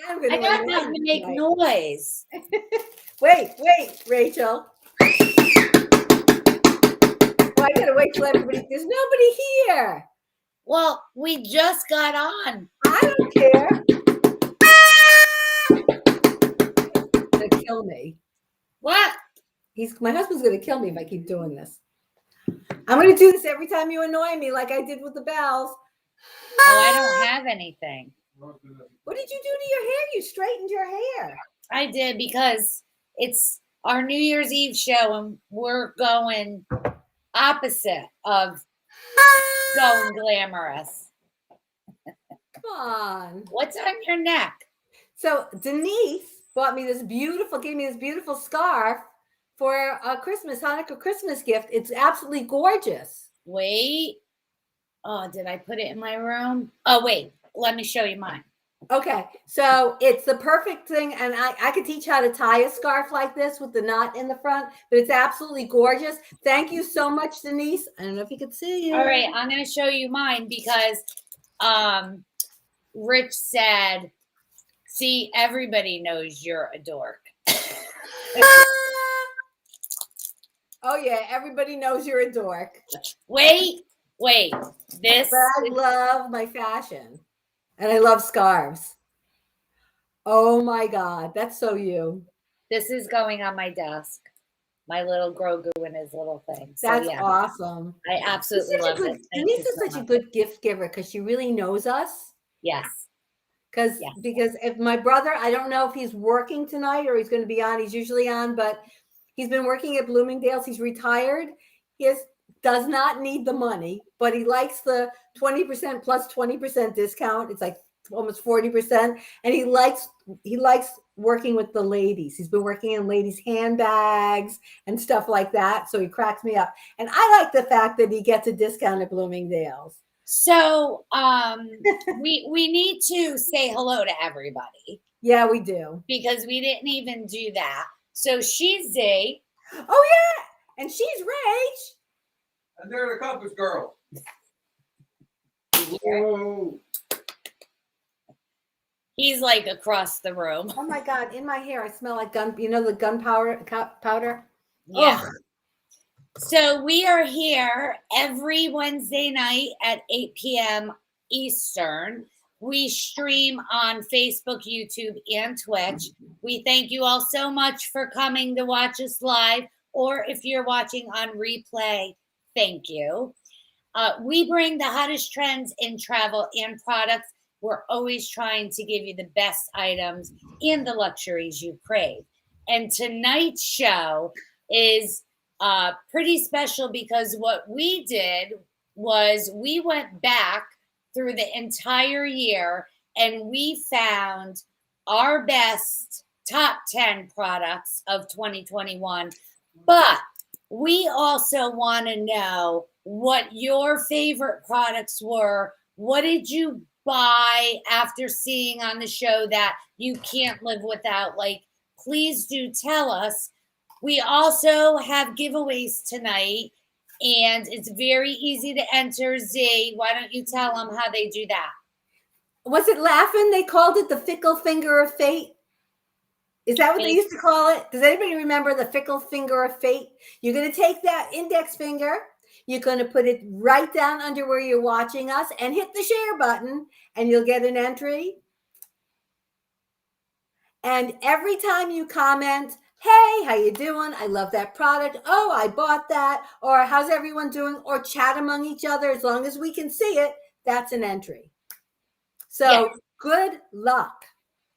I'm going I to got nothing to make noise. Wait, Rachel. Oh, I gotta wait till everybody. There's nobody here. Well, we just got on. I don't care. He's gonna kill me. What? My husband's gonna kill me if I keep doing this. I'm gonna do this every time you annoy me, like I did with the bells. Oh, I don't have anything. What did you do to your hair? You straightened your hair. I did because it's our New Year's Eve show and we're going opposite of going glamorous. Come on. What's on your neck? So Denise gave me this beautiful scarf for a Hanukkah Christmas gift. It's absolutely gorgeous. Wait. Oh, did I put it in my room? Oh, wait. Let me show you mine. Okay, so it's the perfect thing, and I could teach how to tie a scarf like this with the knot in the front, but it's absolutely gorgeous. Thank you so much, Denise. I don't know if you could see it. All right, I'm going to show you mine because Rich said, see, everybody knows you're a dork. Oh, yeah, everybody knows you're a dork. Wait. This. But I love my fashion. And I love scarves. Oh my God, that's so you. This is going on my desk. My little Grogu and his little thing. So, that's awesome. I absolutely love it. Denise is such a good gift giver because she really knows us. Yes. Because if my brother, I don't know if he's working tonight or he's going to be on. He's usually on, but he's been working at Bloomingdale's. He's retired. He does not need the money, but he likes the 20% plus 20% discount. It's like almost 40%. And he likes working with the ladies. He's been working in ladies' handbags and stuff like that. So he cracks me up. And I like the fact that he gets a discount at Bloomingdale's. So we need to say hello to everybody. Yeah, we do. Because we didn't even do that. So she's Zee. Oh, yeah. And she's Rach. And they're the Compass Girls. He's like across the room. Oh my God! In my hair, I smell like gun. You know the gunpowder powder. Yeah. Ugh. So we are here every Wednesday night at 8 p.m. Eastern. We stream on Facebook, YouTube, and Twitch. We thank you all so much for coming to watch us live, or if you're watching on replay, thank you. We bring the hottest trends in travel and products. We're always trying to give you the best items and the luxuries you crave. And tonight's show is pretty special because what we did was we went back through the entire year and we found our best top 10 products of 2021. But we also want to know what your favorite products were. What did you buy after seeing on the show that you can't live without? Like, please do tell us. We also have giveaways tonight, and it's very easy to enter. Zee, why don't you tell them how they do that? Was it laughing? They called it the fickle finger of fate. Is that what they used to call it? Does anybody remember the fickle finger of fate? You're going to take that index finger. You're going to put it right down under where you're watching us and hit the share button, and you'll get an entry. And every time you comment, hey, how you doing? I love that product. Oh, I bought that. Or how's everyone doing? Or chat among each other. As long as we can see it, that's an entry. So good luck.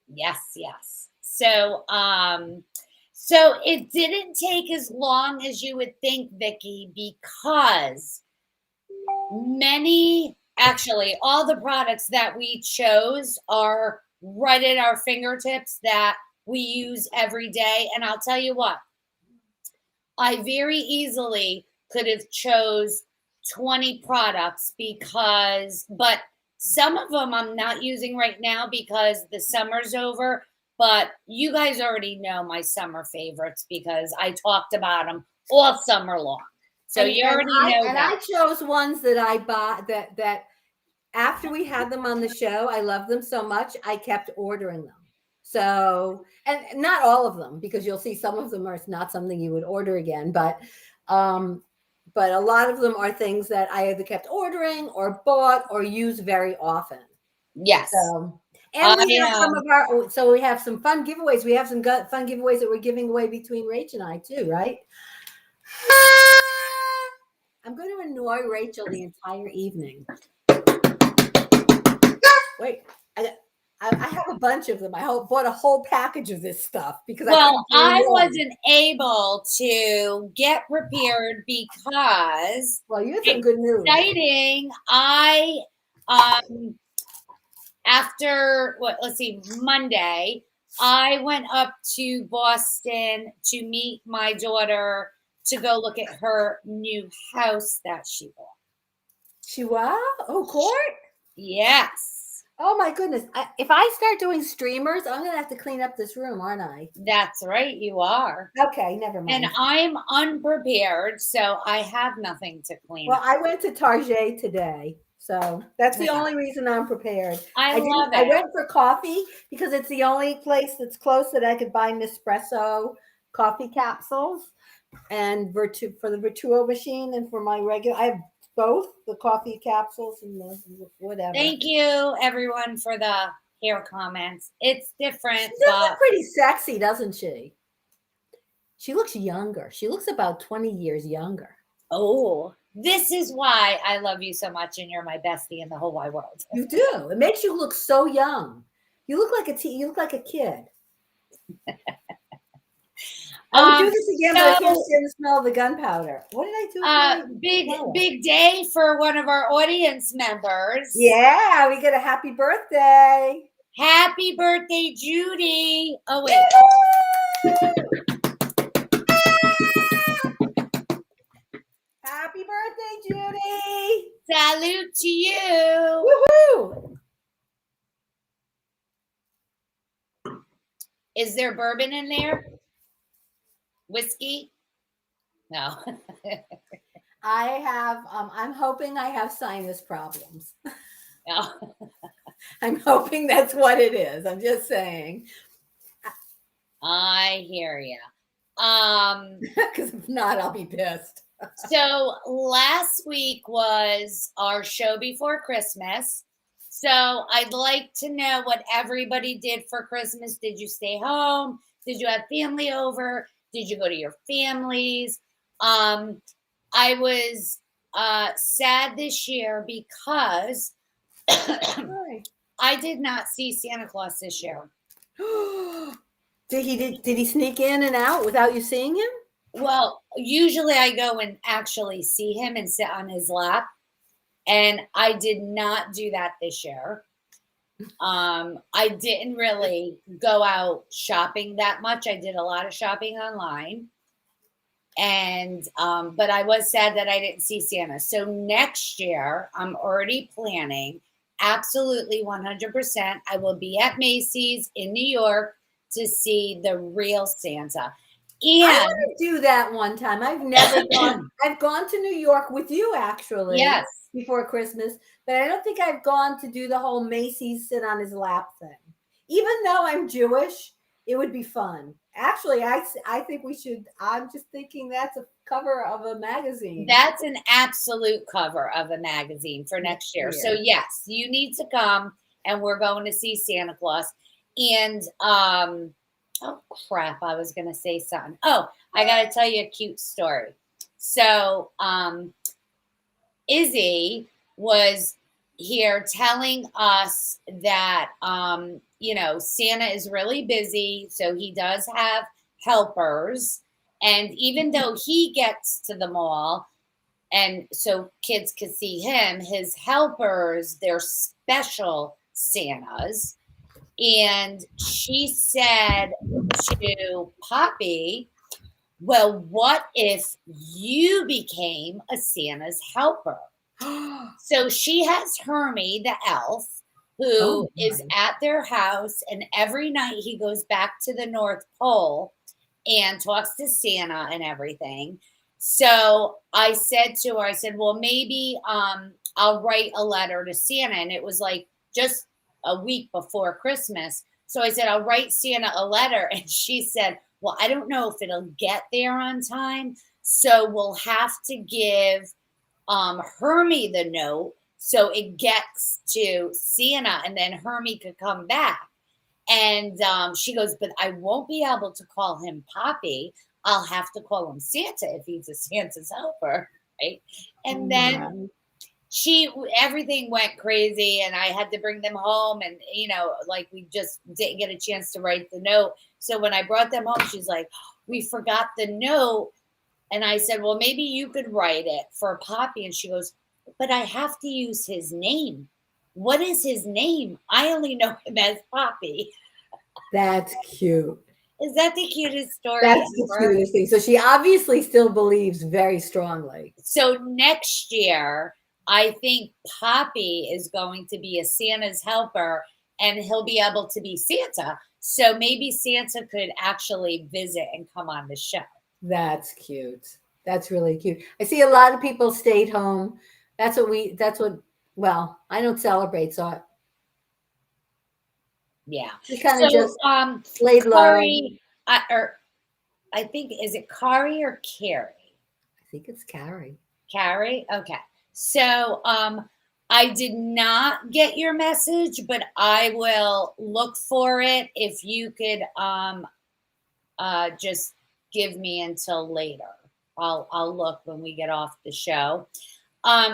Yes. So it didn't take as long as you would think, Vicki, because all the products that we chose are right at our fingertips that we use every day. And I'll tell you what, I very easily could have chose 20 products but some of them I'm not using right now because the summer's over. But you guys already know my summer favorites because I talked about them all summer long. So you already know that. And I chose ones that I bought that after we had them on the show, I love them so much, I kept ordering them. So, and not all of them, because you'll see some of them are not something you would order again, but a lot of them are things that I either kept ordering or bought or use very often. Yes. So, and we have some of our, so we have some fun giveaways. We have some fun giveaways that we're giving away between Rach and I too, right? I'm going to annoy Rachel the entire evening. Wait, I have a bunch of them. I bought a whole package of this stuff because I wasn't able to get prepared because you had some good news. Exciting. After Monday, I went up to Boston to meet my daughter to go look at her new house that she bought. She what? Oh, court? Yes. Oh my goodness. If I start doing streamers, I'm going to have to clean up this room, aren't I? That's right. You are. Okay, never mind. And I'm unprepared, so I have nothing to clean up. I went to Target today. So that's the only reason I'm prepared. I love it. I went for coffee because it's the only place that's close that I could buy Nespresso coffee capsules and for the Virtuo machine and for my regular. I have both the coffee capsules and the whatever. Thank you, everyone, for the hair comments. It's different. She does look pretty sexy, doesn't she? She looks younger. She looks about 20 years younger. Oh, this is why I love you so much, and you're my bestie in the whole wide world. You do. It makes you look so young. You look like you look like a kid. I would do this again, but I can't stand the smell of the gunpowder. What did I do? Big day for one of our audience members. Yeah, we get a happy birthday. Happy birthday, Judy. Oh, wait. Happy birthday, Judy. Salute to you. Woohoo. Is there bourbon in there? Whiskey? No. I have, I'm hoping I have sinus problems. No. I'm hoping that's what it is. I'm just saying. I hear you. Because if not, I'll be pissed. So last week was our show before Christmas. So I'd like to know what everybody did for Christmas. Did you stay home? Did you have family over? Did you go to your families? I was sad this year because I did not see Santa Claus this year. Did he sneak in and out without you seeing him? Well, usually I go and actually see him and sit on his lap. And I did not do that this year. I didn't really go out shopping that much. I did a lot of shopping online. And but I was sad that I didn't see Santa. So next year, I'm already planning absolutely 100%. I will be at Macy's in New York to see the real Santa. And I want to do that one time. I've never gone. I've gone to New York with you actually. Yes. Before Christmas, but I don't think I've gone to do the whole Macy's sit on his lap thing. Even though I'm Jewish, it would be fun. Actually, I think we should. I'm just thinking that's a cover of a magazine. That's an absolute cover of a magazine for next year. So yes, you need to come, and we're going to see Santa Claus. And oh crap, I was going to say something. Oh, I got to tell you a cute story. So Izzy was here telling us that, Santa is really busy. So he does have helpers. And even though he gets to the mall and so kids could see him, his helpers, they're special Santas. And she said to Poppy, well, what if you became a Santa's helper? So she has Hermie, the elf, who is at their house. And every night he goes back to the North Pole and talks to Santa and everything. So I said to her, I said, well, maybe I'll write a letter to Santa. And it was like just a week before Christmas. So I said, I'll write Santa a letter. And she said, well, I don't know if it'll get there on time. So we'll have to give Hermie the note so it gets to Santa and then Hermie could come back. And she goes, but I won't be able to call him Poppy. I'll have to call him Santa if he's a Santa's helper, right? And then everything went crazy and I had to bring them home and, like we just didn't get a chance to write the note. So when I brought them home, she's like, we forgot the note. And I said, well, maybe you could write it for Poppy. And she goes, but I have to use his name. What is his name? I only know him as Poppy. That's cute. Is that the cutest story That's ever? the cutest thing. So she obviously still believes very strongly. So next year, I think Poppy is going to be a Santa's helper and he'll be able to be Santa. So maybe Santa could actually visit and come on the show. That's cute. That's really cute. I see a lot of people stayed home. Well, I don't celebrate, so yeah. we kind of just laid low. Kari, I think, is it Kari or Carrie? I think it's Carrie. Carrie? Okay. So I did not get your message, but I will look for it. If you could just give me until later. I'll look when we get off the show.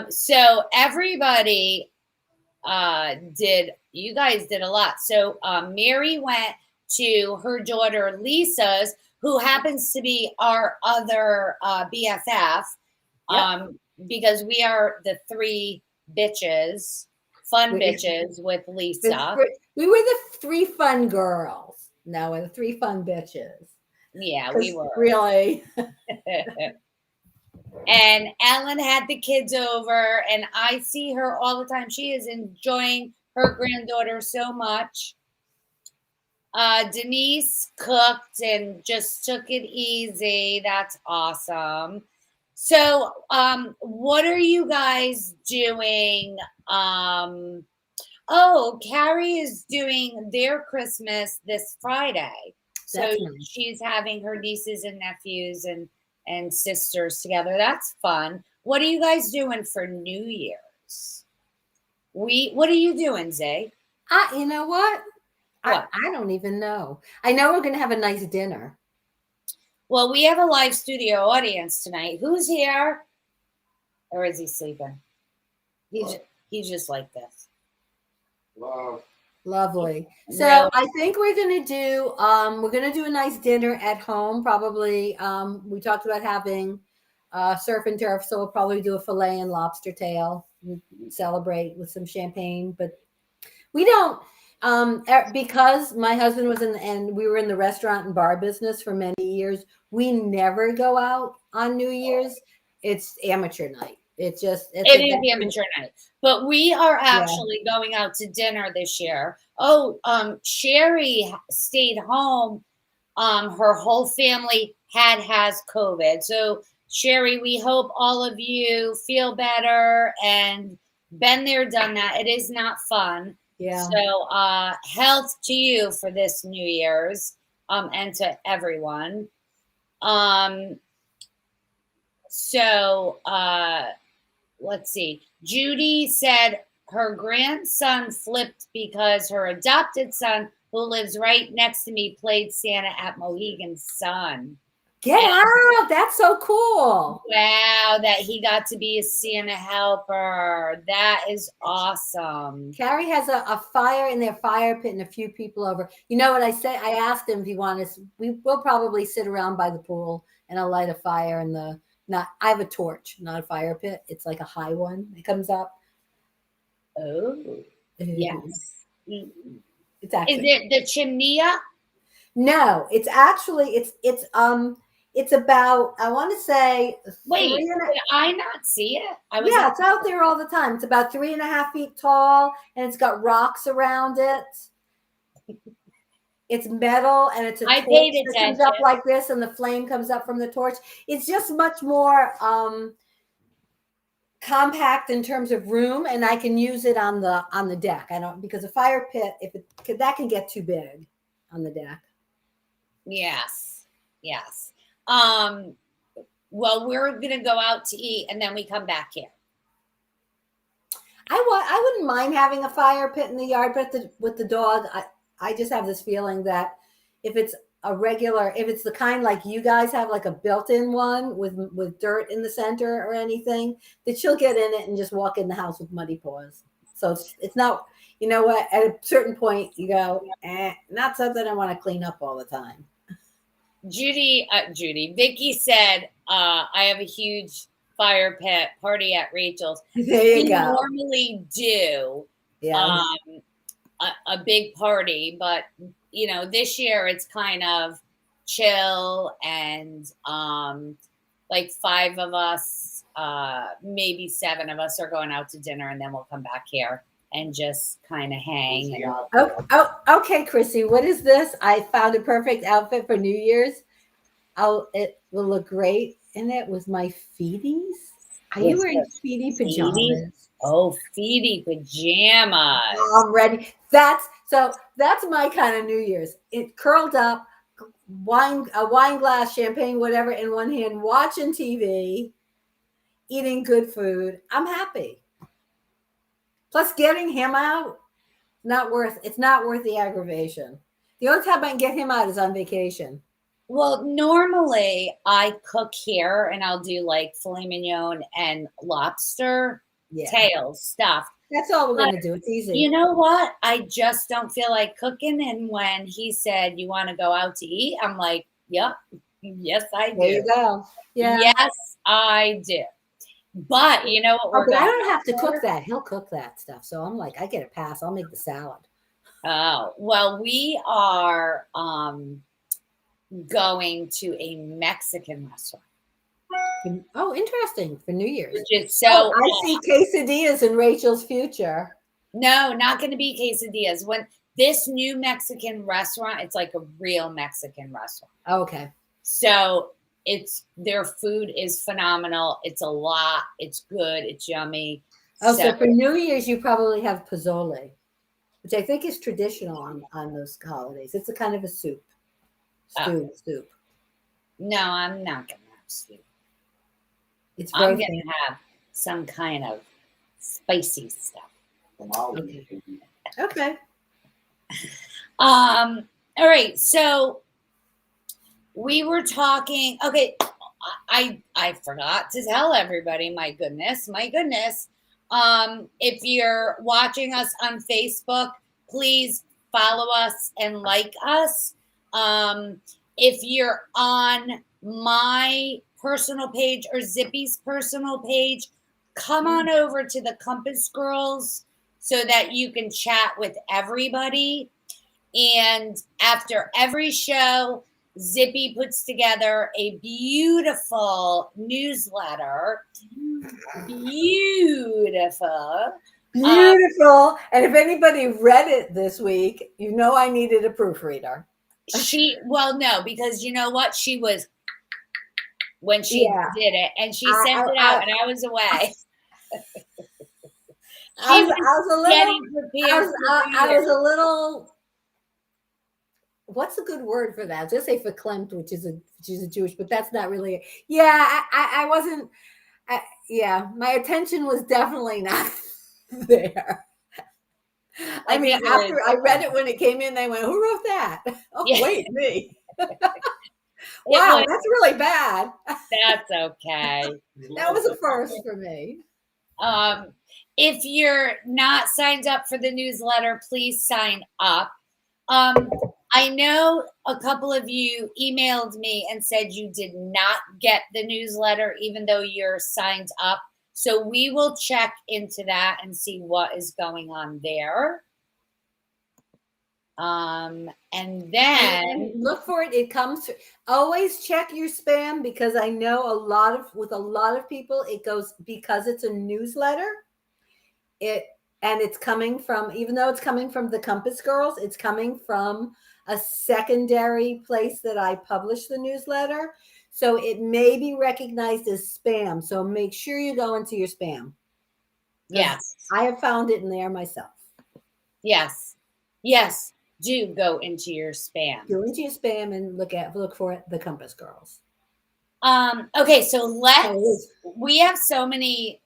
So everybody you guys did a lot. So Mary went to her daughter Lisa's, who happens to be our other BFF, because we are the three bitches, bitches with Lisa. We were the three fun girls. No, we're the three fun bitches. Yeah, we were. Really. And Ellen had the kids over, and I see her all the time. She is enjoying her granddaughter so much. Denise cooked and just took it easy. That's awesome. So, what are you guys doing? Carrie is doing their Christmas this Friday. So nice. She's having her nieces and nephews and sisters together. That's fun. What are you guys doing for New Year's? What are you doing, Zay? You know what? I don't even know. I know we're going to have a nice dinner. Well, we have a live studio audience tonight. Who's here? Or is he sleeping? He's just like this. Wow. Lovely. So Really? I think we're gonna do a nice dinner at home. Probably we talked about having surf and turf, so we'll probably do a filet and lobster tail and celebrate with some champagne. But we don't because my husband was and we were in the restaurant and bar business for many years. We never go out on New Year's. It's amateur night. It is the amateur night. But we are actually going out to dinner this year. Sherry stayed home. Her whole family has COVID. So Sherry, we hope all of you feel better and been there, done that. It is not fun. Yeah. So health to you for this New Year's and to everyone. Let's see. Judy said her grandson flipped because her adopted son, who lives right next to me, played Santa at Mohegan Sun. Get out. That's so cool. Wow, that he got to be a Santa helper. That is awesome. Carrie has a fire in their fire pit and a few people over. You know what I say? I asked him if he wanted to. We'll probably sit around by the pool and I'll light a fire in the I have a torch, not a fire pit. It's like a high one that comes up. Oh, yes. It's actually. Is it the chimney? No, it's actually it's about, I want to say. Wait, did I not see it? It's out there all the time. It's about 3.5 feet tall and it's got rocks around it. It's metal and it's a torch that comes up like this and the flame comes up from the torch. It's just much more compact in terms of room, and I can use it on the deck. I don't, because a fire pit, that can get too big on the deck. Yes. Well, we're gonna go out to eat and then we come back here. I wouldn't mind having a fire pit in the yard, but with the dog, I just have this feeling that if it's the kind like you guys have, like a built-in one with dirt in the center or anything, that she'll get in it and just walk in the house with muddy paws. So it's not, you know what, at a certain point you go, not something I want to clean up all the time. Vicky said, I have a huge fire pit party at Rachel's. There you we go. normally do a big party, but this year it's kind of chill, and like 5 of us, maybe 7 of us are going out to dinner, and then we'll come back here and just kind of hang. Okay, Chrissy, what is this? I found a perfect outfit for New Year's. It will look great in it with my feeties. Are you wearing feety pajamas? Oh, feety pajamas. Oh, I'm ready. That's my kind of New Year's. It curled up, a wine glass, champagne, whatever, in one hand, watching TV, eating good food. I'm happy. Plus, getting him out, it's not worth the aggravation. The only time I can get him out is on vacation. Well, normally I cook here and I'll do like filet mignon and lobster tails stuff. That's all we're going to do. It's easy. You know what? I just don't feel like cooking. And when he said, you want to go out to eat? I'm like, yep. Yes, I do. There you go. Yeah. Yes, I do. But you know what? But I don't have to cook that. He'll cook that stuff. So I'm like, I get a pass. I'll make the salad. Oh, well, we are going to a Mexican restaurant. Oh, interesting, for New Year's. Which is so I see quesadillas in Rachel's future. No, not going to be quesadillas. When this new Mexican restaurant, it's like a real Mexican restaurant. Oh, okay. So their food is phenomenal. It's a lot. It's good. It's yummy. Oh, so for New Year's, you probably have pozole, which I think is traditional on those holidays. It's a kind of a soup. Soup. No, I'm not going to have soup. I'm going to have some kind of spicy stuff. Okay. All right. So we were talking. Okay. I forgot to tell everybody. My goodness. If you're watching us on Facebook, please follow us and like us. If you're on my personal page or Zippy's personal page, come on over to the Compass Girls so that you can chat with everybody. And after every show, Zippy puts together a beautiful newsletter. Beautiful. And if anybody read it this week, I needed a proofreader. No, because you know what? She was when she did it, and she sent it out, and I was away. I was a little. What's a good word for that? I was gonna say verklempt, which is a Jewish, but that's not really. I wasn't. My attention was definitely not there. I mean, after I read it when it came in, they went, "Who wrote that?" Oh, wait, me. Wow, that's really bad. That's okay. That was a first for me. If you're not signed up for the newsletter, please sign up. I know a couple of you emailed me and said you did not get the newsletter, even though you're signed up. So we will check into that and see what is going on there. And then look for it. It comes. Always check your spam, because I know with a lot of people, it goes, because it's a newsletter. It's coming from, even though it's coming from the Compass Girls, it's coming from a secondary place that I publish the newsletter. So it may be recognized as spam. So make sure you go into your spam. Yes. I have found it in there myself. Yes. Yes. Do go into your spam. Go into your spam and look for the Compass Girls. Okay, so we have so many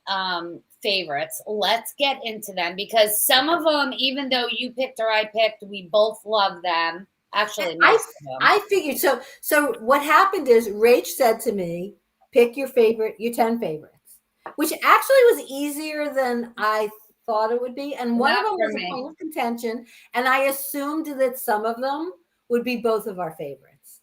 favorites. Let's get into them because some of them, even though you picked or I picked, we both love them. Actually, most of them. I figured so what happened is Rach said to me, pick your 10 favorites, which actually was easier than I thought it would be. And one of them was a point of contention. And I assumed that some of them would be both of our favorites.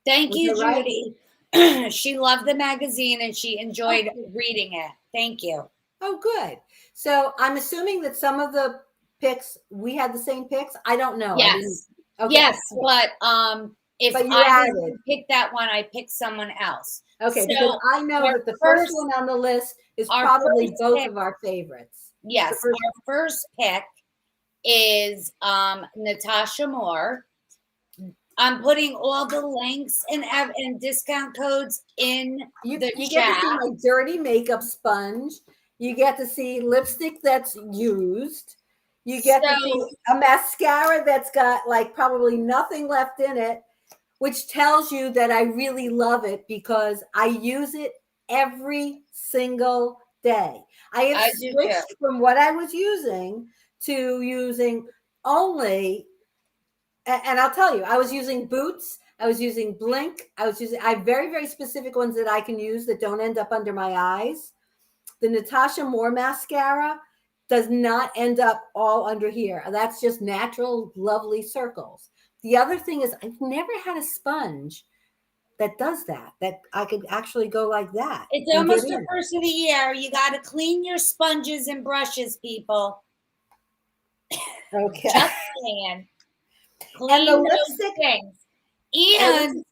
Thank you, Judy. Right? She loved the magazine and she enjoyed reading it. Thank you. Oh, good. So I'm assuming that some of the picks, we had the same picks. I don't know. Yes. Okay. Yes, but if I didn't pick that one, I picked someone else. Okay, so because I know that the first one on the list is probably both of our favorites. Yes, our first pick is Natasha Moore. I'm putting all the links and discount codes in the chat. You get to see my dirty makeup sponge. You get to see lipstick that's used. You get to see a mascara that's got like probably nothing left in it, which tells you that I really love it because I use it every single day. I have switched from what I was using to using only, and I'll tell you, I was using Boots. I was using Blink. I have very, very specific ones that I can use that don't end up under my eyes. The Natasha Moore mascara does not end up all under here. That's just natural, lovely circles. The other thing is I've never had a sponge that does that I could actually go like that. It's almost the first of the year. You got to clean your sponges and brushes, people. Okay. Just saying. Clean those things. And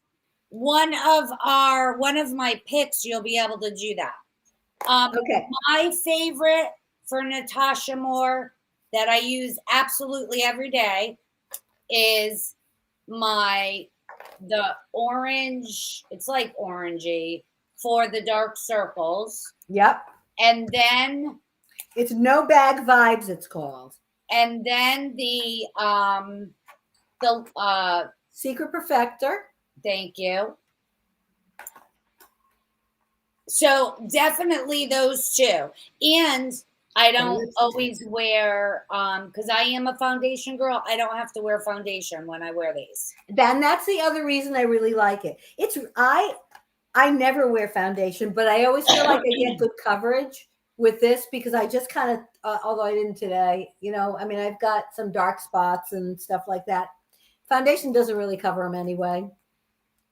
one of my picks, you'll be able to do that. My favorite for Natasha Moore that I use absolutely every day is the orange. It's like orangey for the dark circles. Yep. And then it's No Bag Vibes, it's called. And then the Secret Perfector. Thank you. So definitely those two. And I don't always wear because I am a foundation girl. I don't have to wear foundation when I wear these. Then that's the other reason I really like it. I never wear foundation, but I always feel like I get good coverage with this because I just kind of although I didn't today, I mean, I've got some dark spots and stuff like that. Foundation doesn't really cover them anyway.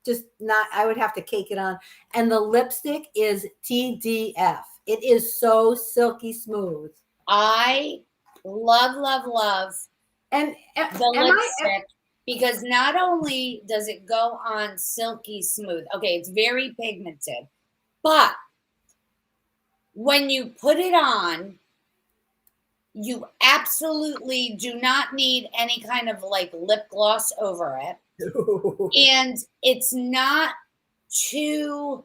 Just not, I would have to cake it on. And the lipstick is TDF. It is so silky smooth. I love and the lipstick because not only does it go on silky smooth, okay, it's very pigmented, but when you put it on, you absolutely do not need any kind of like lip gloss over it. And it's not too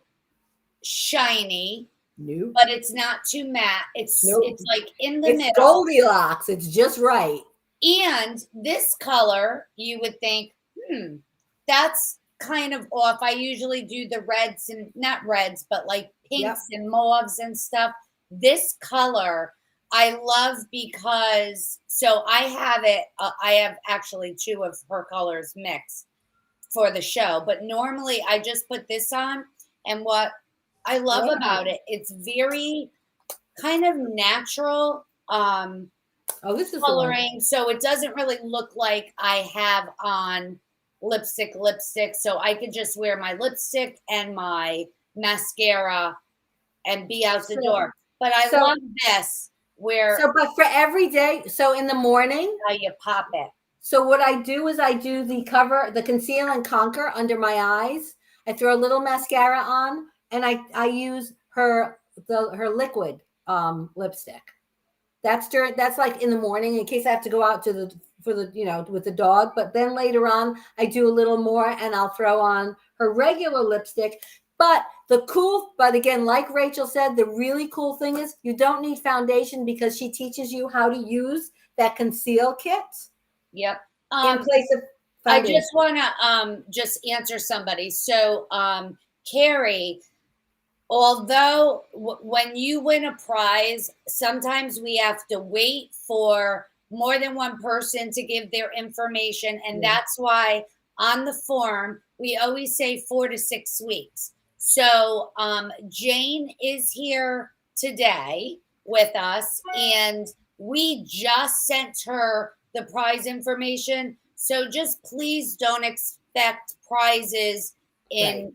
shiny, but it's not too matte. It's like in the middle. It's Goldilocks. It's just right. And this color, you would think, that's kind of off. I usually do the reds and not reds, but like pinks and mauves and stuff. This color I love because, so I have it, I have actually two of her colors mixed for the show, but normally I just put this on, and what I love about it, it's very kind of natural this is coloring, so it doesn't really look like I have on lipstick, so I could just wear my lipstick and my mascara and be out the door. But I love this. But for every day, so in the morning, how you pop it. So what I do is I do the conceal and conquer under my eyes. I throw a little mascara on, and I use her liquid lipstick. That's like in the morning in case I have to go out to the for the, with the dog. But then later on, I do a little more and I'll throw on her regular lipstick. But again, like Rachel said, the really cool thing is you don't need foundation because she teaches you how to use that conceal kit. Yep. In place of foundation. I just want to just answer somebody. So, Carrie, although when you win a prize, sometimes we have to wait for more than one person to give their information. And that's why on the form, we always say 4 to 6 weeks. So Jane is here today with us, and we just sent her the prize information. So just please don't expect prizes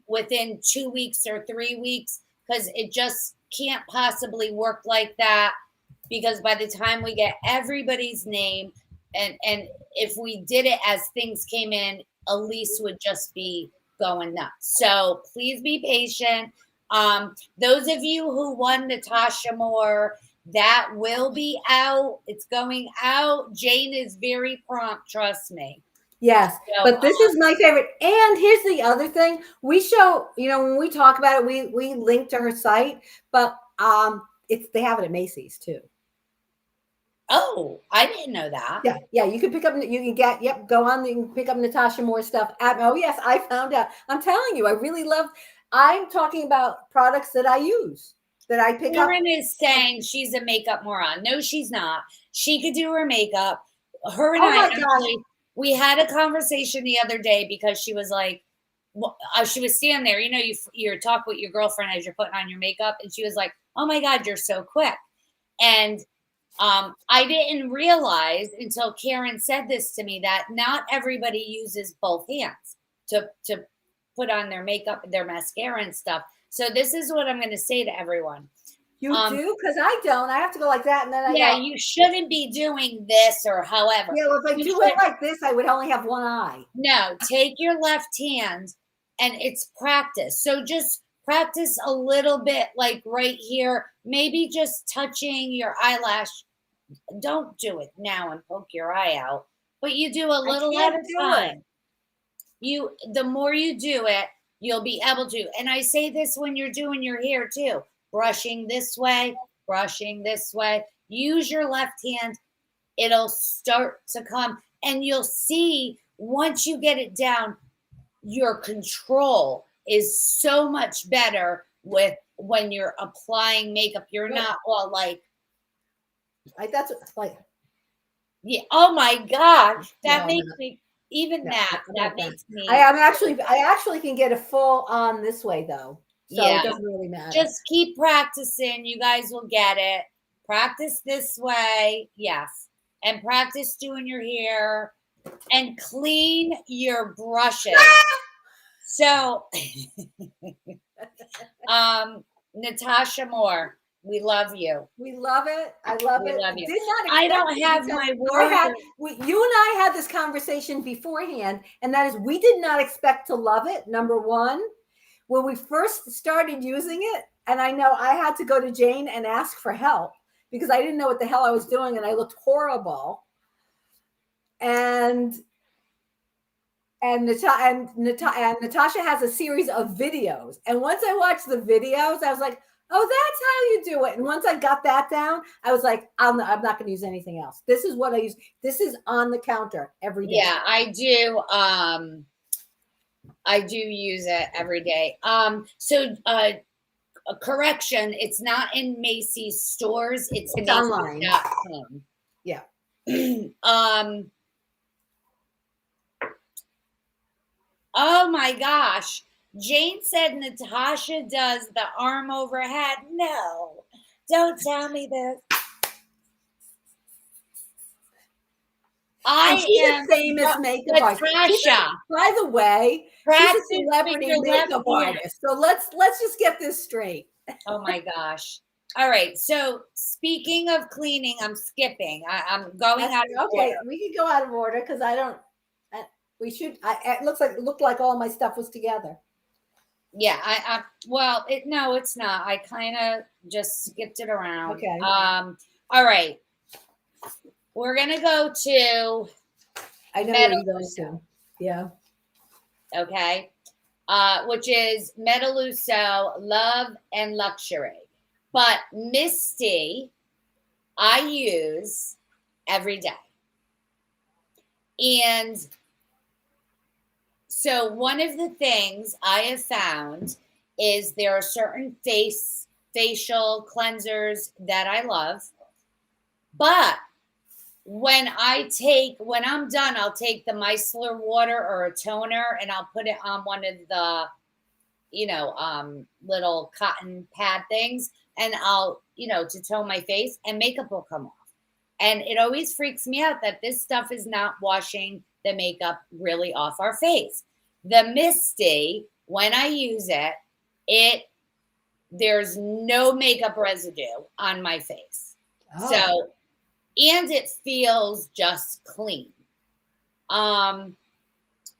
within 2 weeks or 3 weeks, because it just can't possibly work like that, because by the time we get everybody's name, and if we did it as things came in, Elise would just be going nuts. So please be patient. Those of you who won Natasha Moore, that will be out. It's going out. Jane is very prompt, trust me. Yes, So, but this is my favorite. And here's the other thing. We show, when we talk about it, we link to her site, but they have it at Macy's too. Oh, I didn't know that. Yeah. You can pick up, go on, you can pick up Natasha Moore stuff oh yes, I found out. I'm telling you, I'm talking about products that I use, that I pick up. Karen is saying she's a makeup moron. No, she's not. She could do her makeup. Her and we had a conversation the other day because she was like, she was standing there, you talk with your girlfriend as you're putting on your makeup, and she was like, oh my God, you're so quick. And I didn't realize until Karen said this to me that not everybody uses both hands to put on their makeup, their mascara and stuff. So this is what I'm going to say to everyone. You do? Because I don't. I have to go like that, and then you shouldn't be doing this or however. Yeah, well, if I do it like this, I would only have one eye. No, take your left hand, and it's practice. So just practice a little bit, like right here, maybe just touching your eyelash. Don't do it now and poke your eye out, but you do a little at a time. The more you do it, you'll be able to. And I say this when you're doing your hair too. Brushing this way. Use your left hand. It'll start to come, and you'll see once you get it down, your control is so much better with when you're applying makeup. You're not all like that's like, yeah. Oh my God, that makes me that makes me. I actually can get a full on this way though. So it doesn't really matter. Just keep practicing. You guys will get it. Practice this way. Yes. And practice doing your hair and clean your brushes. So, Natasha Moore, we love you. We love it. I love it. Love you. I don't have my word. You and I had this conversation beforehand, and that is we did not expect to love it, number one. When we first started using it, and I know I had to go to Jane and ask for help because I didn't know what the hell I was doing and I looked horrible. And Natasha has a series of videos. And once I watched the videos, I was like, oh, that's how you do it. And once I got that down, I was like, I'm not going to use anything else. This is what I use. This is on the counter every day. Yeah, I do. I do use it every day. So a correction, it's not in Macy's stores. It's online. Yeah. Oh my gosh. Jane said Natasha does the arm overhead. No, don't tell me this. She's a famous makeup artist. By the way, she's a celebrity makeup artist. So let's just get this straight. Oh my gosh. All right. So speaking of cleaning, I'm skipping. I'm going out of order. Okay, we can go out of order because I don't. We should. It looked like all my stuff was together. Yeah. Well, no, it's not. I kind of just skipped it around. Okay. All right. We're gonna go to I know where you're going to. Yeah. Okay. Which is Metaluso Love and Luxury. But Misty, I use every day. And so one of the things I have found is there are certain facial cleansers that I love. But when I'm done, I'll take the micellar water or a toner and I'll put it on one of the, little cotton pad things, and I'll, to tone my face, and makeup will come off. And it always freaks me out that this stuff is not washing the makeup really off our face. The Misty, when I use it, there's no makeup residue on my face. Oh. So, and it feels just clean.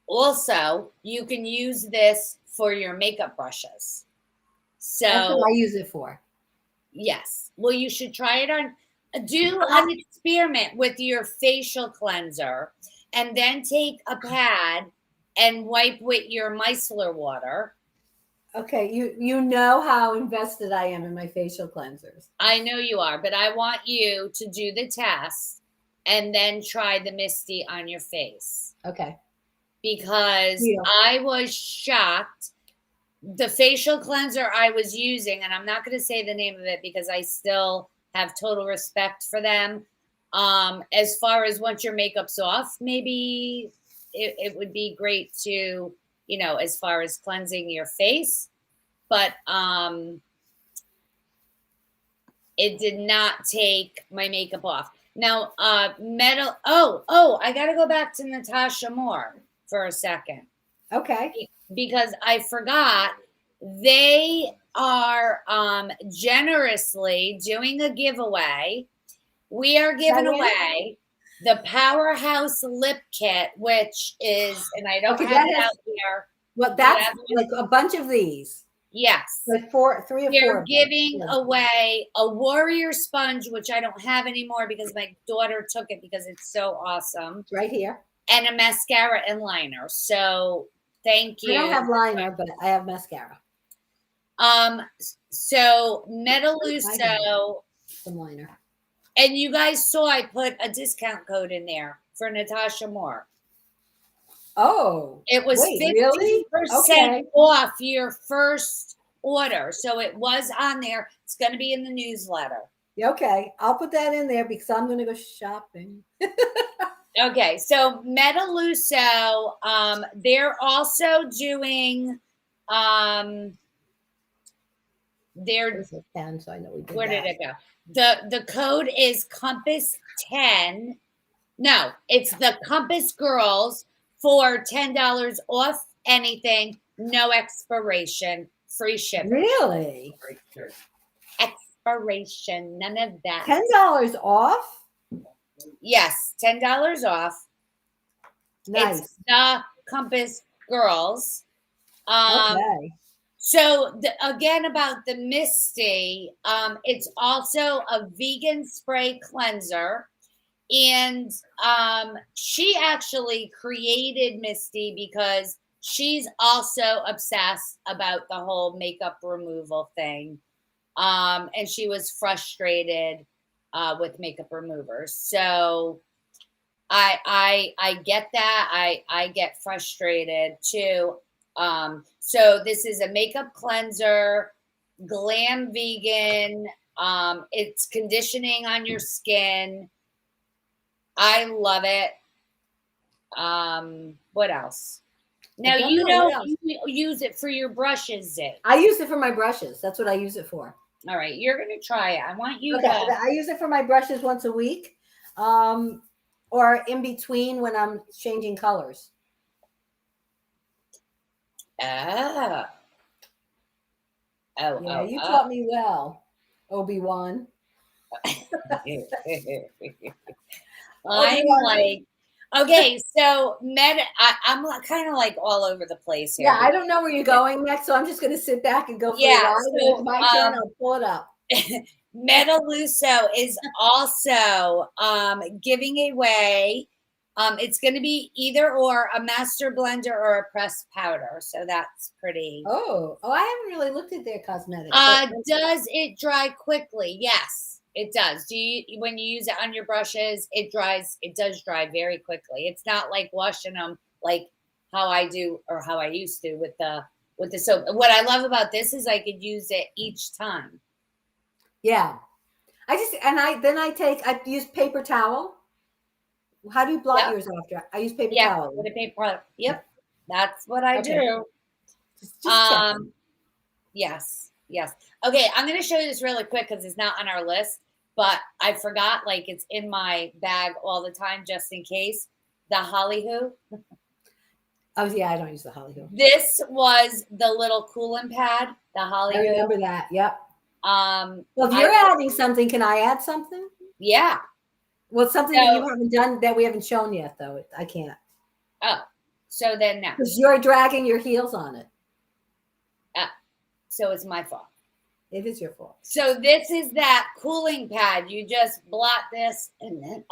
Also, you can use this for your makeup brushes. So that's what I use it for. Yes. Well, you should try it on. Do an experiment with your facial cleanser and then take a pad and wipe with your micellar water. Okay, you know how invested I am in my facial cleansers. I know you are, but I want you to do the test and then try the Misty on your face. Okay. Because I was shocked. The facial cleanser I was using, and I'm not going to say the name of it because I still have total respect for them. As far as once your makeup's off, maybe it would be great to, as far as cleansing your face, but it did not take my makeup off. Now, I got to go back to Natasha Moore for a second. Okay. Because I forgot, they are generously doing a giveaway. We are giving away the Powerhouse Lip Kit, which is, and I don't have it out here. Well, that's like a bunch of these. Yes. Like 3 or 4. They're giving away a Warrior Sponge, which I don't have anymore because my daughter took it because it's so awesome. Right here. And a mascara and liner. So thank you. I don't have liner, but I have mascara. So Metaluso. Some liner. And you guys saw I put a discount code in there for Natasha Moore. Oh. It was 50% off your first order. So it was on there. It's going to be in the newsletter. Okay. I'll put that in there because I'm going to go shopping. Okay. So Metaluso, they're also doing, There's a pen, so I know we did where that. did it go? The code is Compass 10. No, it's the Compass Girls for $10 off anything, no expiration, free shipping. Really? Expiration, none of that. $10 off? Yes, $10 off. Nice. It's the Compass Girls. Okay. So again, about the Misty, it's also a vegan spray cleanser. And she actually created Misty because she's also obsessed about the whole makeup removal thing. And she was frustrated with makeup removers. So I get that. I get frustrated too. So this is a makeup cleanser, glam vegan. It's conditioning on your skin. I love it. What else? Now, you use it for your brushes, Zee. I use it for my brushes. That's what I use it for. All right. You're going to try it. I want you to. I use it for my brushes once a week, or in between when I'm changing colors. Oh, you taught me well, Obi-Wan. I'm like, okay, so I'm kind of like all over the place here. Yeah, I don't know where you're going next, so I'm just going to sit back and go for a ride. So, it's my turn. I'll pull it up. Metaluso is also giving away It's going to be either or a master blender or a pressed powder. So that's pretty. Oh, I haven't really looked at their cosmetics. Does it dry quickly? Yes, it does. When you use it on your brushes, it dries. It does dry very quickly. It's not like washing them like how I do or how I used to with the soap. What I love about this is I could use it each time. Yeah. I use paper towel. How do you blot yours after? I use paper towel. With a paper. Yep. That's what I do. Just checking. Yes. Okay, I'm going to show you this really quick because it's not on our list, but I forgot, like it's in my bag all the time just in case. The Hollyhoo. Oh yeah, I don't use the Hollyhoo. This was the little cooling pad, the Hollyhoo. I remember that. Yep. Well, if you're adding something, can I add something? Yeah. Well, something that you haven't done that we haven't shown yet, though. I can't. Oh, so then now. Because you're dragging your heels on it. So it's my fault. It is your fault. So this is that cooling pad. You just blot this and then,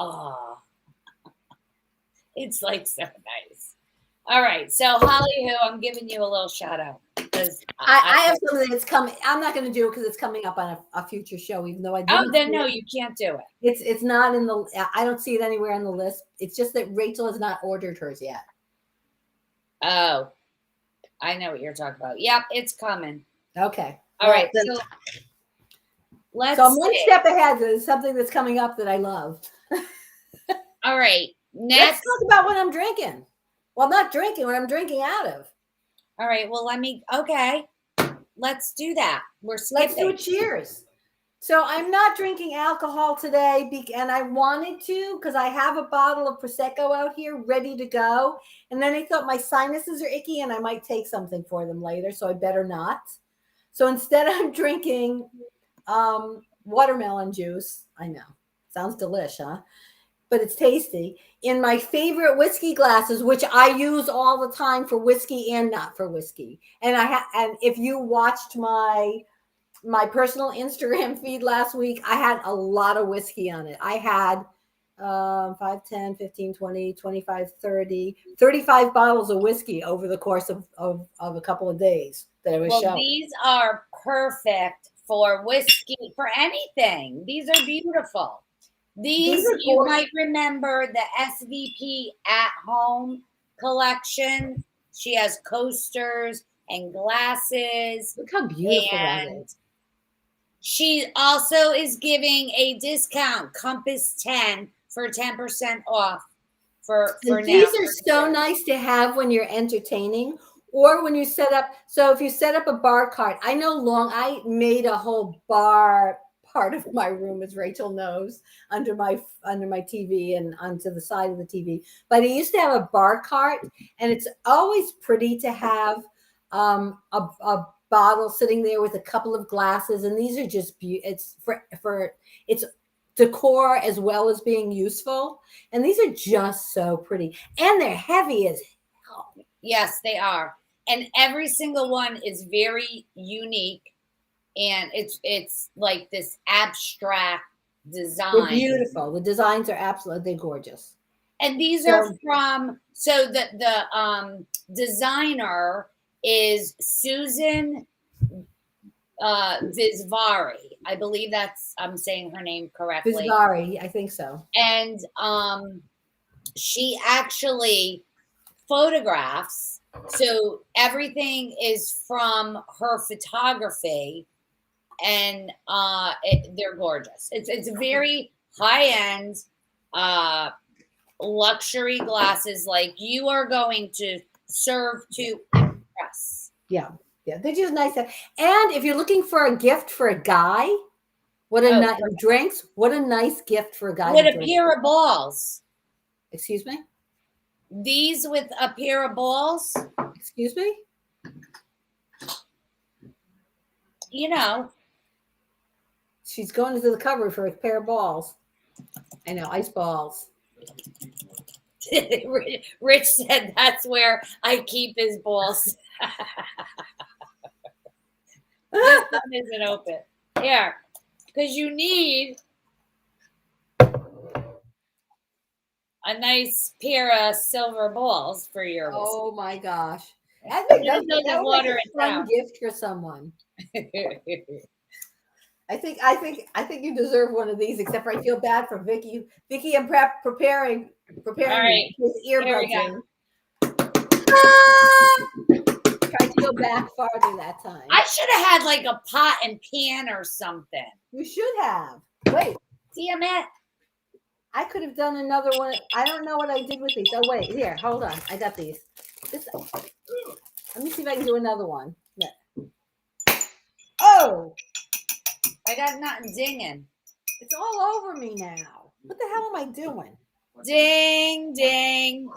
it's like so nice. All right. So Hollyhoo, I'm giving you a little shout out. Because I have something that's coming. I'm not going to do it because it's coming up on a future show, even though I didn't. Oh, then no, you can't do it. It's not in the. I don't see it anywhere on the list. It's just that Rachel has not ordered hers yet. Oh, I know what you're talking about. Yep, it's coming. Okay. All right. So let's. So I'm one step ahead. There's something that's coming up that I love. All right. Next. Let's talk about what I'm drinking. Well, I'm not drinking. What I'm drinking out of. All right. Well, okay. Let's do that. Let's do a cheers. So I'm not drinking alcohol today, and I wanted to because I have a bottle of Prosecco out here ready to go. And then I thought my sinuses are icky and I might take something for them later, so I better not. So instead I'm drinking watermelon juice. I know. Sounds delish, huh? But it's tasty. In my favorite whiskey glasses, which I use all the time for whiskey and not for whiskey. And and if you watched my personal Instagram feed last week, I had a lot of whiskey on it. I had 5, 10, 15, 20, 25, 30, 35 bottles of whiskey over the course of a couple of days that I was showing. These are perfect for whiskey, for anything. These are beautiful. These you might remember the SVP at home collection. She has coasters and glasses. Look how beautiful that is. She also is giving a discount, Compass 10, for 10% off for now. These are so nice to have when you're entertaining or when you set up. So if you set up a bar cart, I made a whole bar part of my room, as Rachel knows, under my TV and onto the side of the TV. But I used to have a bar cart, and it's always pretty to have a bottle sitting there with a couple of glasses, and these are just it's decor as well as being useful, and these are just so pretty, and they're heavy as hell. Yes, they are, and every single one is very unique. And it's like this abstract design. They're beautiful. The designs are absolutely gorgeous. And these are from the designer is Susan Visvari. I believe I'm saying her name correctly. Visvari, I think so. And she actually photographs. So everything is from her photography. And they're gorgeous. It's very high-end luxury glasses, like you are going to serve to impress. Yeah, they're just nice. And if you're looking for a gift for a guy, what a nice gift for a guy. With a pair of balls. Excuse me? These with a pair of balls. Excuse me? You know. She's going into the cupboard for a pair of balls. I know, ice balls. Rich said that's where I keep his balls. This one isn't open. Here. Because you need a nice pair of silver balls for your whiskey. Oh my gosh. I think that Those would water make it a fun down. gift for someone. I think you deserve one of these, except for I feel bad for Vicky. Vicky, I'm preparing All right, with here we earbuds go. in. Ah! Tried to go back farther that time. I should have had like a pot and pan or something. You should have. Wait, Damn it. I could have done another one. I don't know what I did with these. Oh wait, here, hold on. I got these. Let me see if I can do another one. Oh, I got nothing dinging. it's all over me now. What the hell am I doing? Ding, ding.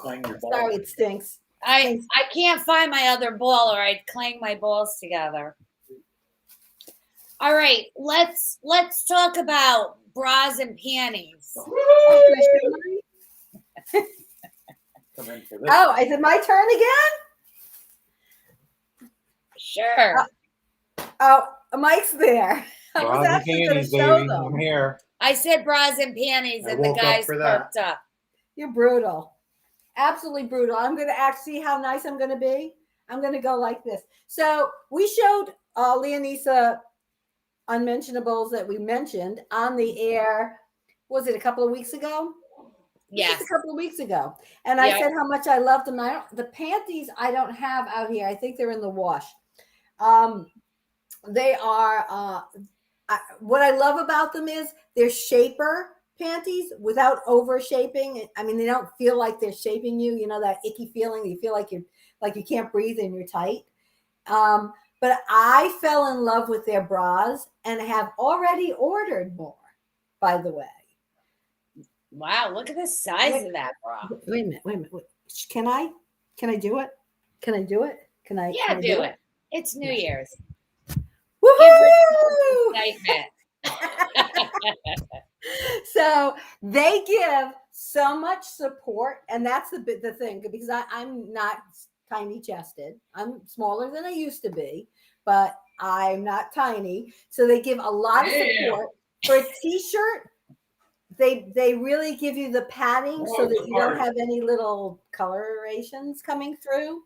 Sorry, it stinks. I can't find my other ball or I'd clang my balls together. All right, let's talk about bras and panties. Oh, is it my turn again? Sure. Oh, Mike's there. I was Bras and actually going to panties, show baby. I'm them. here. I said bras and panties, I and the woke up guys for that. perked up. You're brutal. Absolutely brutal. I'm going to see how nice I'm going to be. I'm going to go like this. So we showed Leonisa unmentionables that we mentioned on the air. Was it a couple of weeks ago? Yes. Just a couple of weeks ago. And I said how much I loved them. The panties I don't have out here. I think they're in the wash. They are, what I love about them is they're shaper panties without over shaping. I mean, they don't feel like they're shaping you. You know, that icky feeling. You feel like you can't breathe and you're tight. But I fell in love with their bras and have already ordered more, by the way. Wow, look at the size of that bra. Wait a minute. Can I do it? Can I do it? Can I? Yeah, can I do it. It's New Year's. Woohoo! Excitement. So they give so much support, and that's the thing, because I'm not tiny chested. I'm smaller than I used to be, but I'm not tiny. So they give a lot of support for a t-shirt. They really give you the padding so that you don't have any little colorations coming through.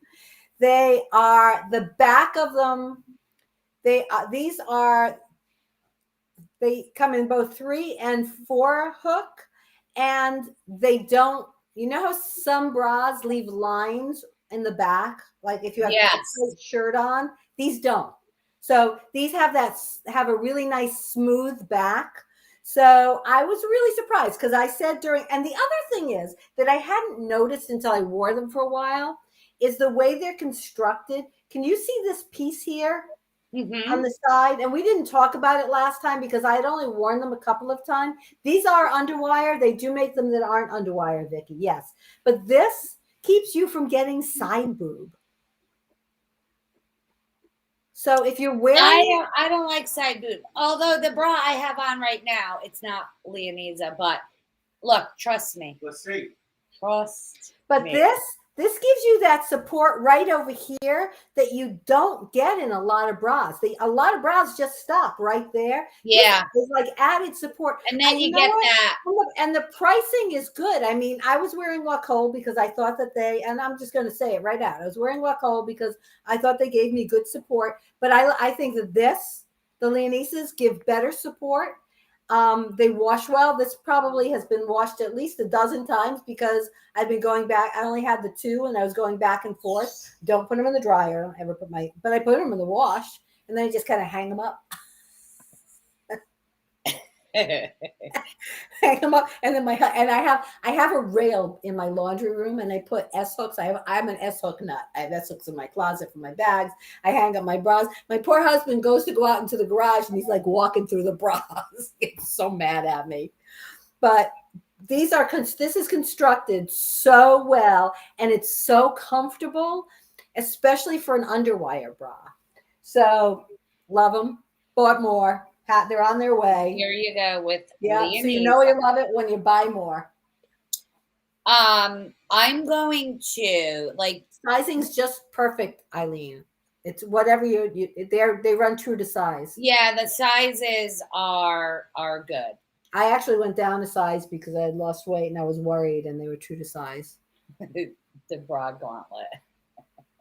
They are the back of them. They come in both 3 and 4 hook, and they don't. You know how some bras leave lines in the back, like if you have a tight shirt on. These don't. So these have a really nice smooth back. So I was really surprised because I said and the other thing is that I hadn't noticed until I wore them for a while is the way they're constructed. Can you see this piece here on the side? And we didn't talk about it last time because I had only worn them a couple of times. These are underwire. They do make them that aren't underwire, Vicky. Yes. But this keeps you from getting side boob. So if you're wearing, I don't like side boob. Although the bra I have on right now, it's not Leonisa, but look, trust me. Let's see. Trust. But me. this gives you that support right over here that you don't get in a lot of bras. A lot of bras just stop right there. Yeah. It's like added support. And then you get that. And the pricing is good. I mean, I was wearing Wacoal because I thought that and I'm just going to say it right out. I was wearing Wacoal because I thought they gave me good support. But I think that the Leonisas give better support. They wash well. This probably has been washed at least a dozen times because I've been going back. I only had the 2 and I was going back and forth. Don't put them in the dryer. But I put them in the wash and then I just kind of hang them up. Hang them up, and then I have a rail in my laundry room, and I put S hooks. I'm an S hook nut. I have S hooks in my closet for my bags. I hang up my bras. My poor husband goes to go out into the garage, and he's like walking through the bras. He's so mad at me. But this is constructed so well, and it's so comfortable, especially for an underwire bra. So love them. Bought more. They're on their way. Here you go with so you know you love it when you buy more. I'm going to sizing's just perfect, Eileen. It's whatever they run true to size. Yeah, the sizes are good. I actually went down a size because I had lost weight and I was worried, and they were true to size. The bra gauntlet.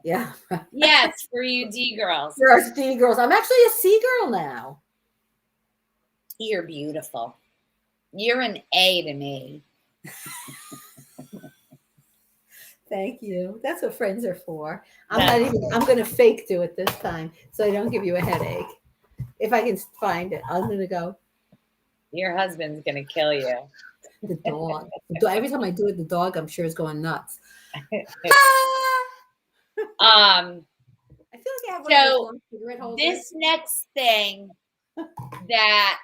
Yeah. Yes, for you D girls. For us D girls. I'm actually a C girl now. You're beautiful. You're an A to me. Thank you. That's what friends are for. I'm going to fake do it this time so I don't give you a headache. If I can find it, I'm going to go. Your husband's going to kill you. The dog. Every time I do it, the dog, I'm sure, is going nuts. I feel like I have one of those long cigarette holders. This next thing that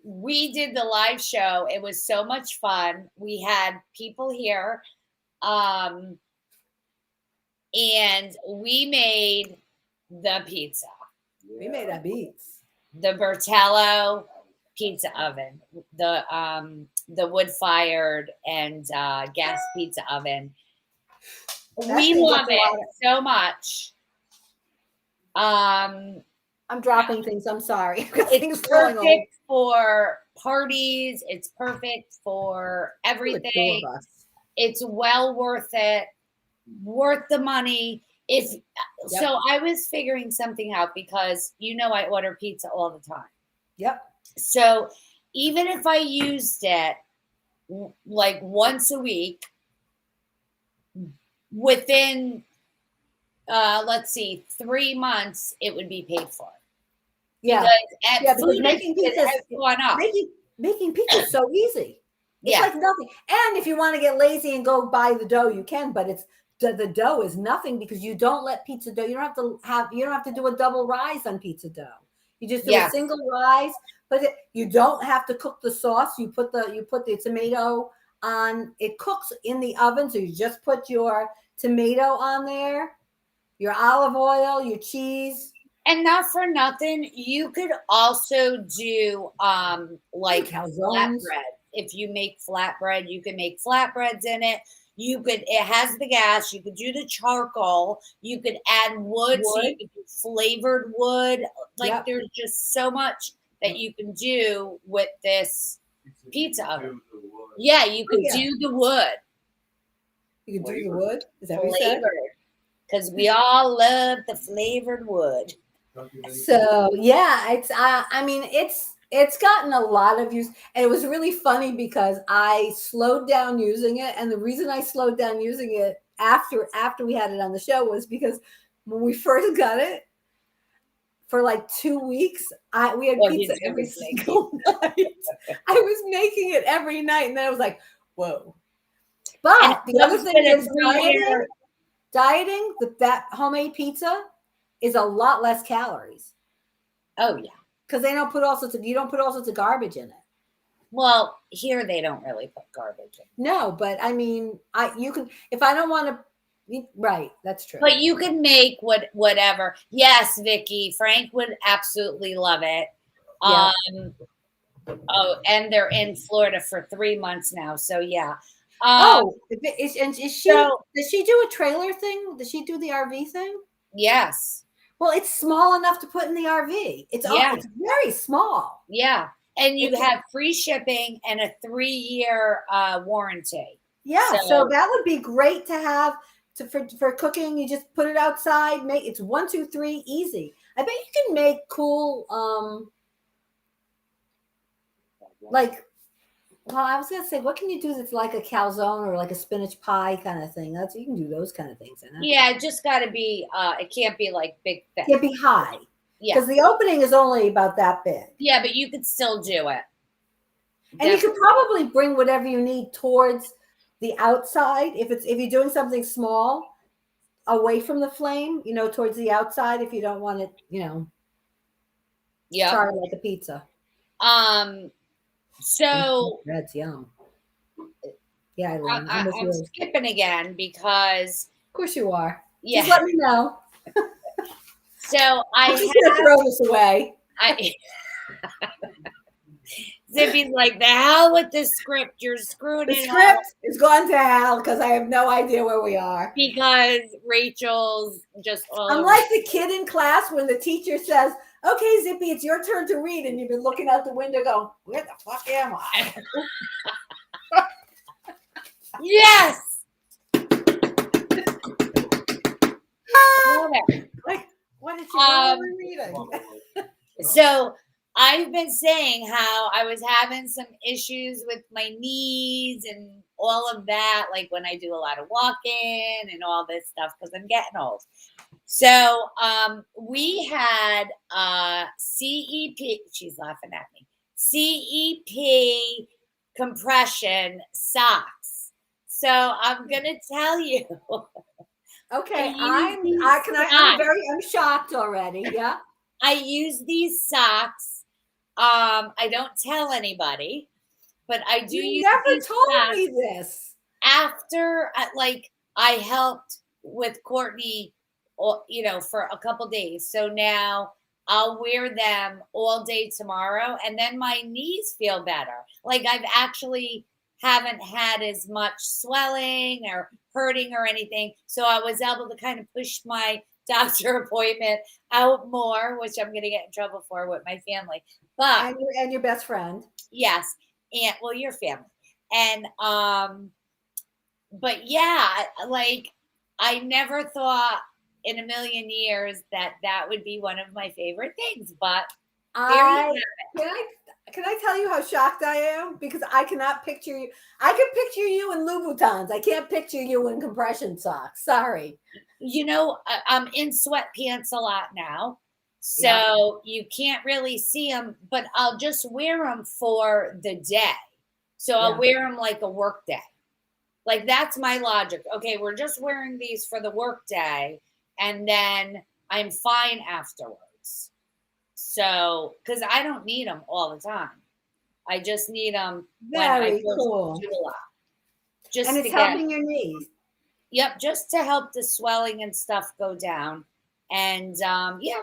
we did the live show, it was so much fun. We had people here. And we made the pizza. We made our beats. The Bertello pizza oven, the wood-fired and gas pizza oven. We love it so much. I'm dropping things. I'm sorry. It's perfect for parties. It's perfect for everything. It's well worth it. Worth the money. So I was figuring something out because I order pizza all the time. Yep. So even if I used it like once a week, within let's see, 3 months, it would be paid for. Yeah. Because making pizza has gone up. Making pizza is so easy. It's like nothing. And if you want to get lazy and go buy the dough, you can, but it's the dough is nothing because you don't let pizza dough. You don't have to do a double rise on pizza dough. You just do a single rise, but you don't have to cook the sauce. You put the tomato on. It cooks in the oven, so you just put your tomato on there, your olive oil, your cheese. And not for nothing, you could also do like flatbread. If you make flatbread, you can make flatbreads in it. It has the gas. You could do the charcoal. You could add wood. So you could do flavored wood. Like there's just so much that you can do with this pizza oven. Yeah, you could do the wood. You can do the wood? Is that what you said? Because we all love the flavored wood. So it's gotten a lot of use, and it was really funny because I slowed down using it, and the reason I slowed down using it after we had it on the show was because when we first got it, for like 2 weeks, we had pizza every single night. I was making it every night, and then I was like, whoa. But the other thing is dieting, that homemade pizza is a lot less calories. Oh yeah. Because they don't put you don't put all sorts of garbage in it. Well, here they don't really put garbage in. No, but I mean, you can, if I don't want to, right, that's true. But you can make whatever. Yes, Vicky, Frank would absolutely love it. Yeah. And they're in Florida for 3 months now, so yeah. Does she do a trailer thing? Does she do the RV thing? Yes. Well, it's small enough to put in the RV. It's very small. Yeah. And you have free shipping and a 3-year warranty. Yeah. So that would be great to have for cooking. You just put it outside. It's 1, 2, 3, easy. I bet you can make cool, I was going to say, what can you do that's like a calzone or like a spinach pie kind of thing? You can do those kind of things in it. Yeah, it just got to be, it can't be like big thick. It can't be high. Yeah. Because the opening is only about that big. Yeah, but you could still do it. And you could probably bring whatever you need towards the outside. If you're doing something small, away from the flame, towards the outside, if you don't want it, char like a pizza. So that's yum. Yeah, I'm skipping again because of course you are. Yeah, just let me know. So I'm just gonna throw this away. Zippy's like, the hell with this script. You're screwing it. The script is gone to hell because I have no idea where we are. Because Rachel's just all I'm like the kid in class when the teacher says, Okay, Zippy, it's your turn to read, and you've been looking out the window going, where the fuck am I? Yes. Love it. Like, what are we reading? So I've been saying how I was having some issues with my knees and all of that, like when I do a lot of walking and all this stuff, because I'm getting old. So we had CEP, she's laughing at me, CEP compression socks. So I'm gonna tell you. Okay, I'm shocked already. Yeah. I use these socks. I don't tell anybody, but I do You use never these told socks me this. after I helped with Courtney, for a couple days. So now I'll wear them all day tomorrow, and then my knees feel better. Like I've actually haven't had as much swelling or hurting or anything. So I was able to kind of push my doctor appointment out more, which I'm going to get in trouble for with my family. But and your best friend. yes, and well, your family. And but yeah, like I never thought in a million years that would be one of my favorite things, but can I tell you how shocked I am? Because I cannot picture you. I can picture you in Louboutins. I can't picture you in compression socks. Sorry. I'm in sweatpants a lot now, so you can't really see them, but I'll just wear them for the day. So I'll wear them like a work day. Like that's my logic. Okay, we're just wearing these for the work day, and then I'm fine afterwards. So, because I don't need them all the time, I just need them when I cool. do a lot. Just and it's helping your knees. Yep, just to help the swelling and stuff go down, and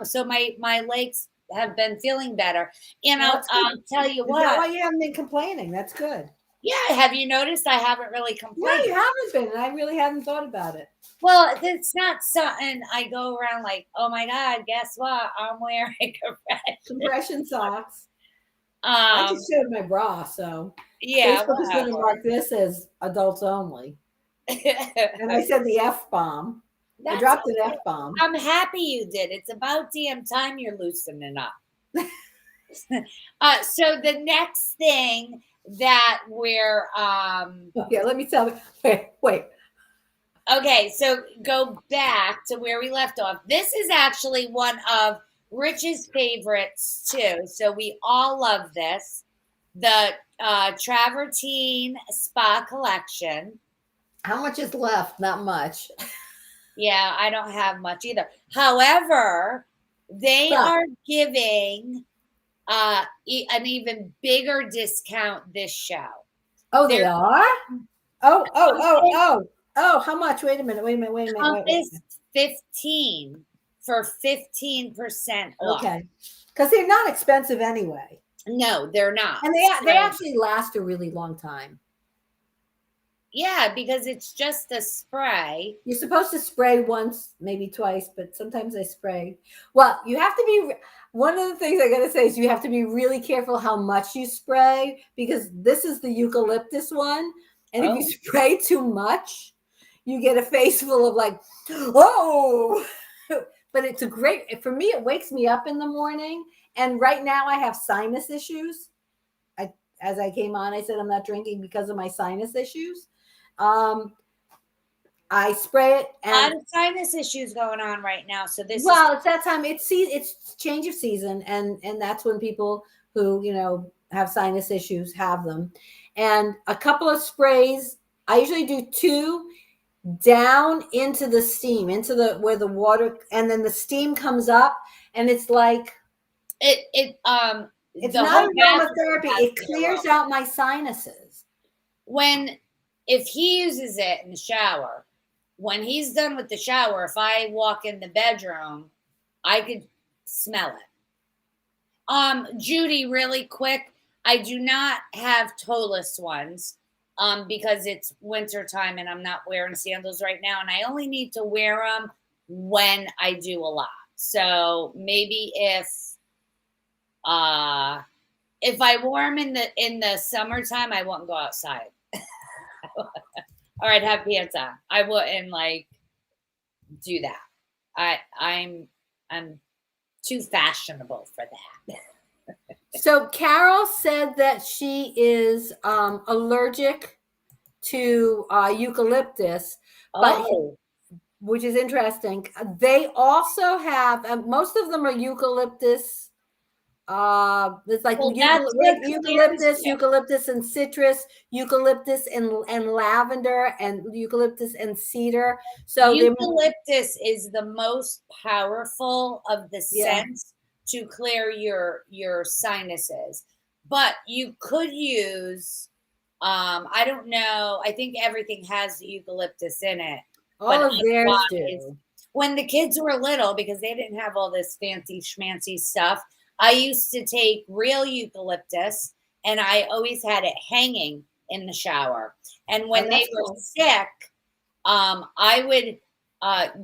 so my legs have been feeling better. And I'll tell you what. Is that why you haven't been complaining? That's good. Yeah, have you noticed I haven't really complained? No, you haven't been, and I really hadn't thought about it. Well, it's not something I go around like, oh my God, guess what? I'm wearing compression socks. I just showed my bra, so yeah, Facebook is going to mark this as adults only. And I said the F-bomb. I dropped an F-bomb. I'm happy you did. It's about damn time you're loosening up. So the next thing that we're let me tell you. Wait. Okay, so go back to where we left off. This is actually one of Rich's favorites too. So we all love this. The Travertine Spa Collection. How much is left? Not much. Yeah, I don't have much either. However, they are giving an even bigger discount this show. Oh, they are? Oh, how much? Wait a minute. Compass 15 for 15% off. Okay. Because they're not expensive anyway. No, they're not. And they actually last a really long time. Yeah, because it's just a spray. You're supposed to spray once, maybe twice, but sometimes I spray. Well, you have to be, one of the things I got to say is you have to be really careful how much you spray, because this is the eucalyptus one. And if you spray too much, you get a face full of like, oh, but it's for me, it wakes me up in the morning. And right now I have sinus issues. As I came on, I said, I'm not drinking because of my sinus issues. I spray it. And a lot of sinus issues going on right now. So it's that time. It's change of season, and that's when people who have sinus issues have them. And a couple of sprays. I usually do 2 down into the steam, where the water, and then the steam comes up, and it's like it's not aromatherapy. It clears out my sinuses. If he uses it in the shower, when he's done with the shower, if I walk in the bedroom, I could smell it. Judy, really quick, I do not have toeless ones because it's winter time and I'm not wearing sandals right now, and I only need to wear them when I do a lot. So maybe if If I wore them in the summertime, I wouldn't go outside. Or I'd have pants on. I wouldn't like do that. I'm too fashionable for that. So Carol said that she is allergic to eucalyptus, but which is interesting. They also have most of them are eucalyptus. It's like eucalyptus and citrus, eucalyptus and lavender, and eucalyptus and cedar. So eucalyptus is the most powerful of the scents to clear your sinuses. But you could use, I don't know, I think everything has eucalyptus in it. All of theirs do. When the kids were little, because they didn't have all this fancy schmancy stuff, I used to take real eucalyptus and I always had it hanging in the shower. And when they were sick, I would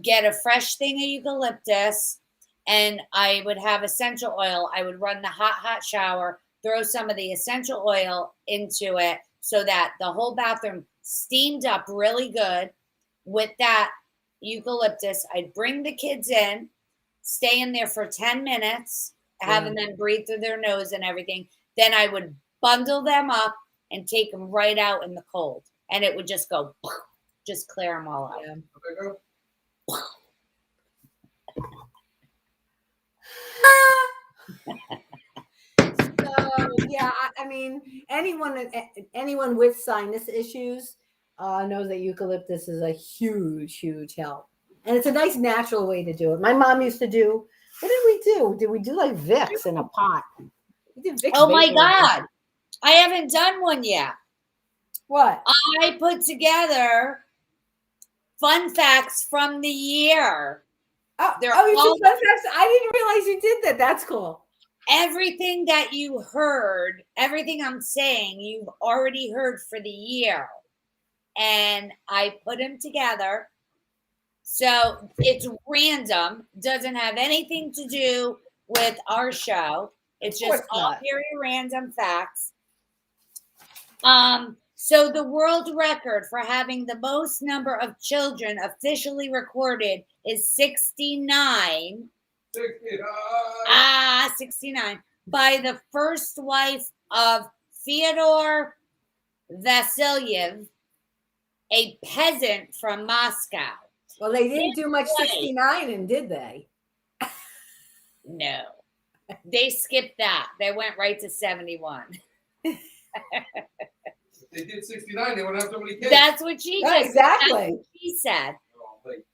get a fresh thing of eucalyptus and I would have essential oil. I would run the hot shower, throw some of the essential oil into it so that the whole bathroom steamed up really good with that eucalyptus. I'd bring the kids in, stay in there for 10 minutes, having them breathe through their nose and everything. Then I would bundle them up and take them right out in the cold. And it would just go, just clear them all out. Yeah. So, yeah, I mean, anyone with sinus issues knows that eucalyptus is a huge help. And it's a nice natural way to do it. My mom used to do, what did we do? Did we do like Vicks in a pot? We did Vicks. Oh my God. I haven't done one yet. What? I put together fun facts from the year. You did fun facts? I didn't realize you did that. That's cool. Everything that you heard, everything I'm saying, you've already heard for the year. And I put them together. So it's random, doesn't have anything to do with our show. It's just all very random facts. So the world record for having the most number of children officially recorded is 69. 69. By the first wife of Fyodor Vasilyev, a peasant from Moscow. Well, they didn't do much 69, and did they? No. They skipped that. They went right to 71. If they did 69, they wouldn't have so many kids. That's what she just exactly. That's what she said.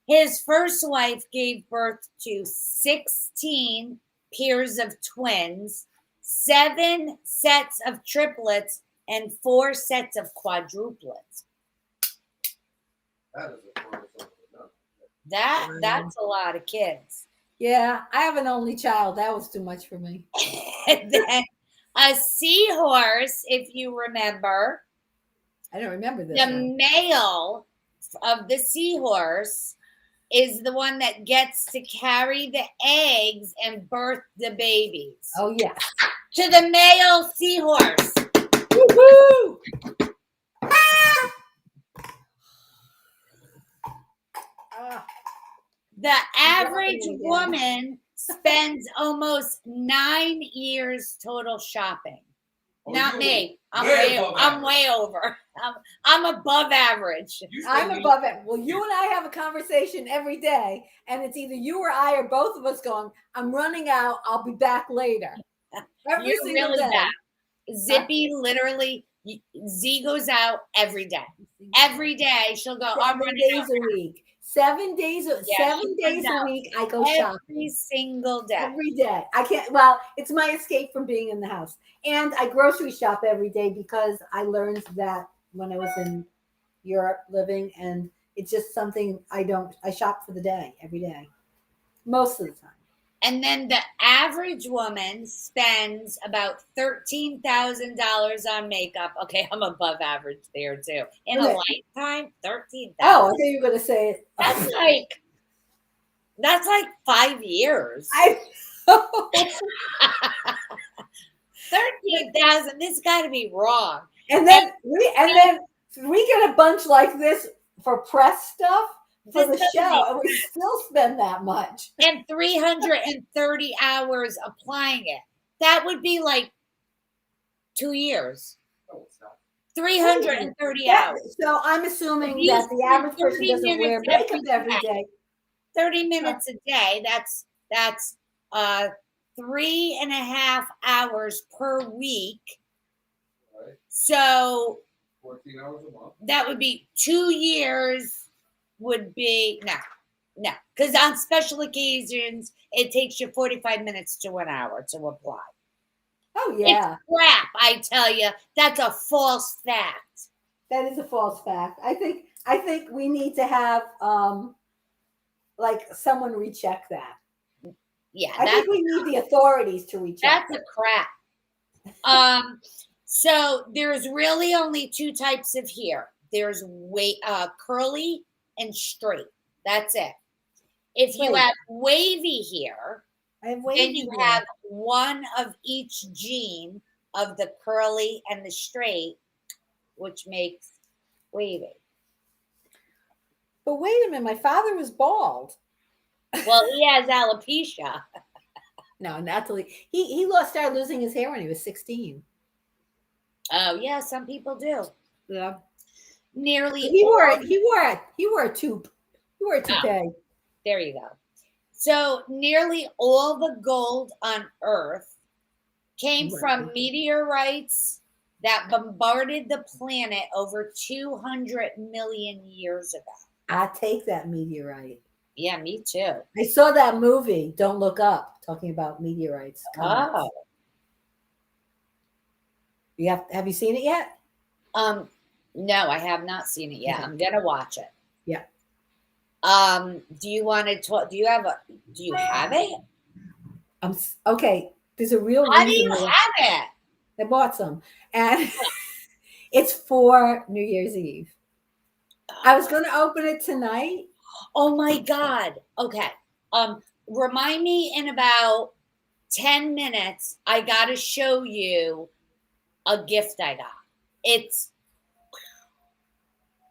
His first wife gave birth to 16 pairs of twins, 7 sets of triplets, and 4 sets of quadruplets. That's a lot of kids. Yeah, I have an only child. That was too much for me. And then a seahorse, if you remember. I don't remember this. The male of the seahorse is the one that gets to carry the eggs and birth the babies. Oh, yes. To the male seahorse. Woo-hoo! The average woman spends almost 9 years total shopping. Not me. I'm way over. I'm above average. I'm above it. Well, you and I have a conversation every day, and it's either you or I or both of us going, I'm running out. I'll be back later. Every You're single really day. bad. Zippy literally, Z goes out every day. Every day she'll go, I'm running 7 days a week. 7 days a week I go shopping. Every single day. Every day. I can't, well, it's my escape from being in the house. And I grocery shop every day because I learned that when I was in Europe living, and it's just something I shop for the day, every day. Most of the time. And then the average woman spends about $13,000 on makeup. Okay, I'm above average there too. In a lifetime, $13,000. Oh, I thought you were going to say it. That's like 5 years. 13,000. This got to be wrong. And then we get a bunch like this for press stuff for This the doesn't show, make and we still spend that much. And 330 hours applying it. That would be like 2 years. No, it's not. 330 Yeah, hours. so I'm assuming If you that the spend average person 30 doesn't wear minutes makeup every every day. 30 minutes a day. That's 3.5 hours per week. Right. So 14 hours a month. that would be 2 years. Would be no, because on special occasions it takes you 45 minutes to 1 hour to apply. Oh yeah, It's crap, I tell you. That's a false fact. that is a false fact. I think we need to have like someone recheck that. Yeah, I think we need the authorities to recheck. that's a crap. So there's really only 2 types of hair. There's curly and straight. That's it. If you Straight. have wavy hair, I have then wavy you hair. have one of each gene of the curly and the straight, which makes wavy. But wait a minute, my father was bald. Well, he has alopecia. No, not till he started losing his hair when he was 16. Oh yeah, some people do. Yeah. Nearly He all- wore a toupee. He wore a toupee. There you go. So nearly all the gold on Earth came from meteorites that bombarded the planet over 200 million years ago. I take that meteorite. Yeah, me too. I saw that movie, Don't Look Up, talking about meteorites. comets. Oh. Have you seen it yet? No, I have not seen it yet. Okay. I'm gonna watch it. Yeah. Do you want to talk? Do you have it? Okay. There's a real How do reason you why have it? I bought some, and it's for New Year's Eve. I was going to open it tonight. Oh my God. Okay. Remind me in about 10 minutes. I gotta show you a gift I got. It's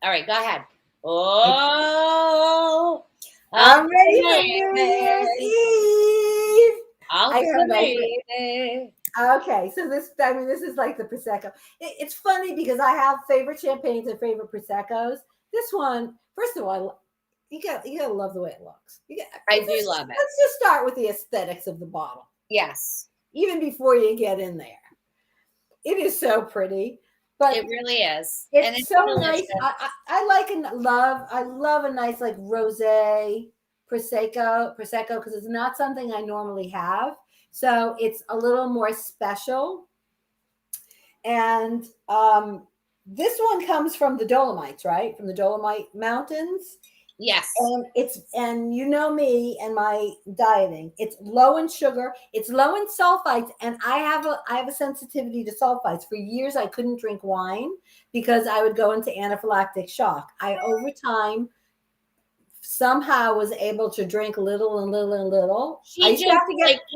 all right. Go ahead. Oh, I'm ready for New Year's Eve. I haven't opened it. Okay, so this is like the Prosecco. It's funny because I have favorite champagnes and favorite Prosecco's. This one, first of all, you gotta love the way it looks. I do love it. Let's just start with the aesthetics of the bottle, Yes, even before you get in there. It is so pretty, but it really is. it's so delicious. nice. I love a nice like rosé Prosecco because it's not something I normally have. So it's a little more special. And this one comes from the Dolomites, right? From the Dolomite Mountains. Yes. And you know me and my dieting. It's low in sugar, it's low in sulfites, and I have a sensitivity to sulfites. For years I couldn't drink wine because I would go into anaphylactic shock. I over time somehow was able to drink little and little and little. She just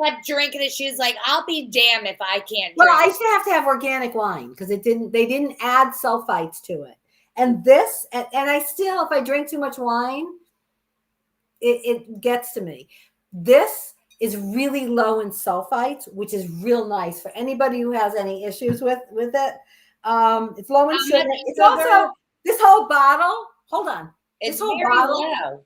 kept drinking it. She was like, I'll be damned if I can't drink. Well, I used to have organic wine because they didn't add sulfites to it. And this, and I still, if I drink too much wine, it gets to me. This is really low in sulfites, which is real nice for anybody who has any issues with it. It's low in sugar. It's also, this whole bottle, hold on. It's this whole very bottle, low.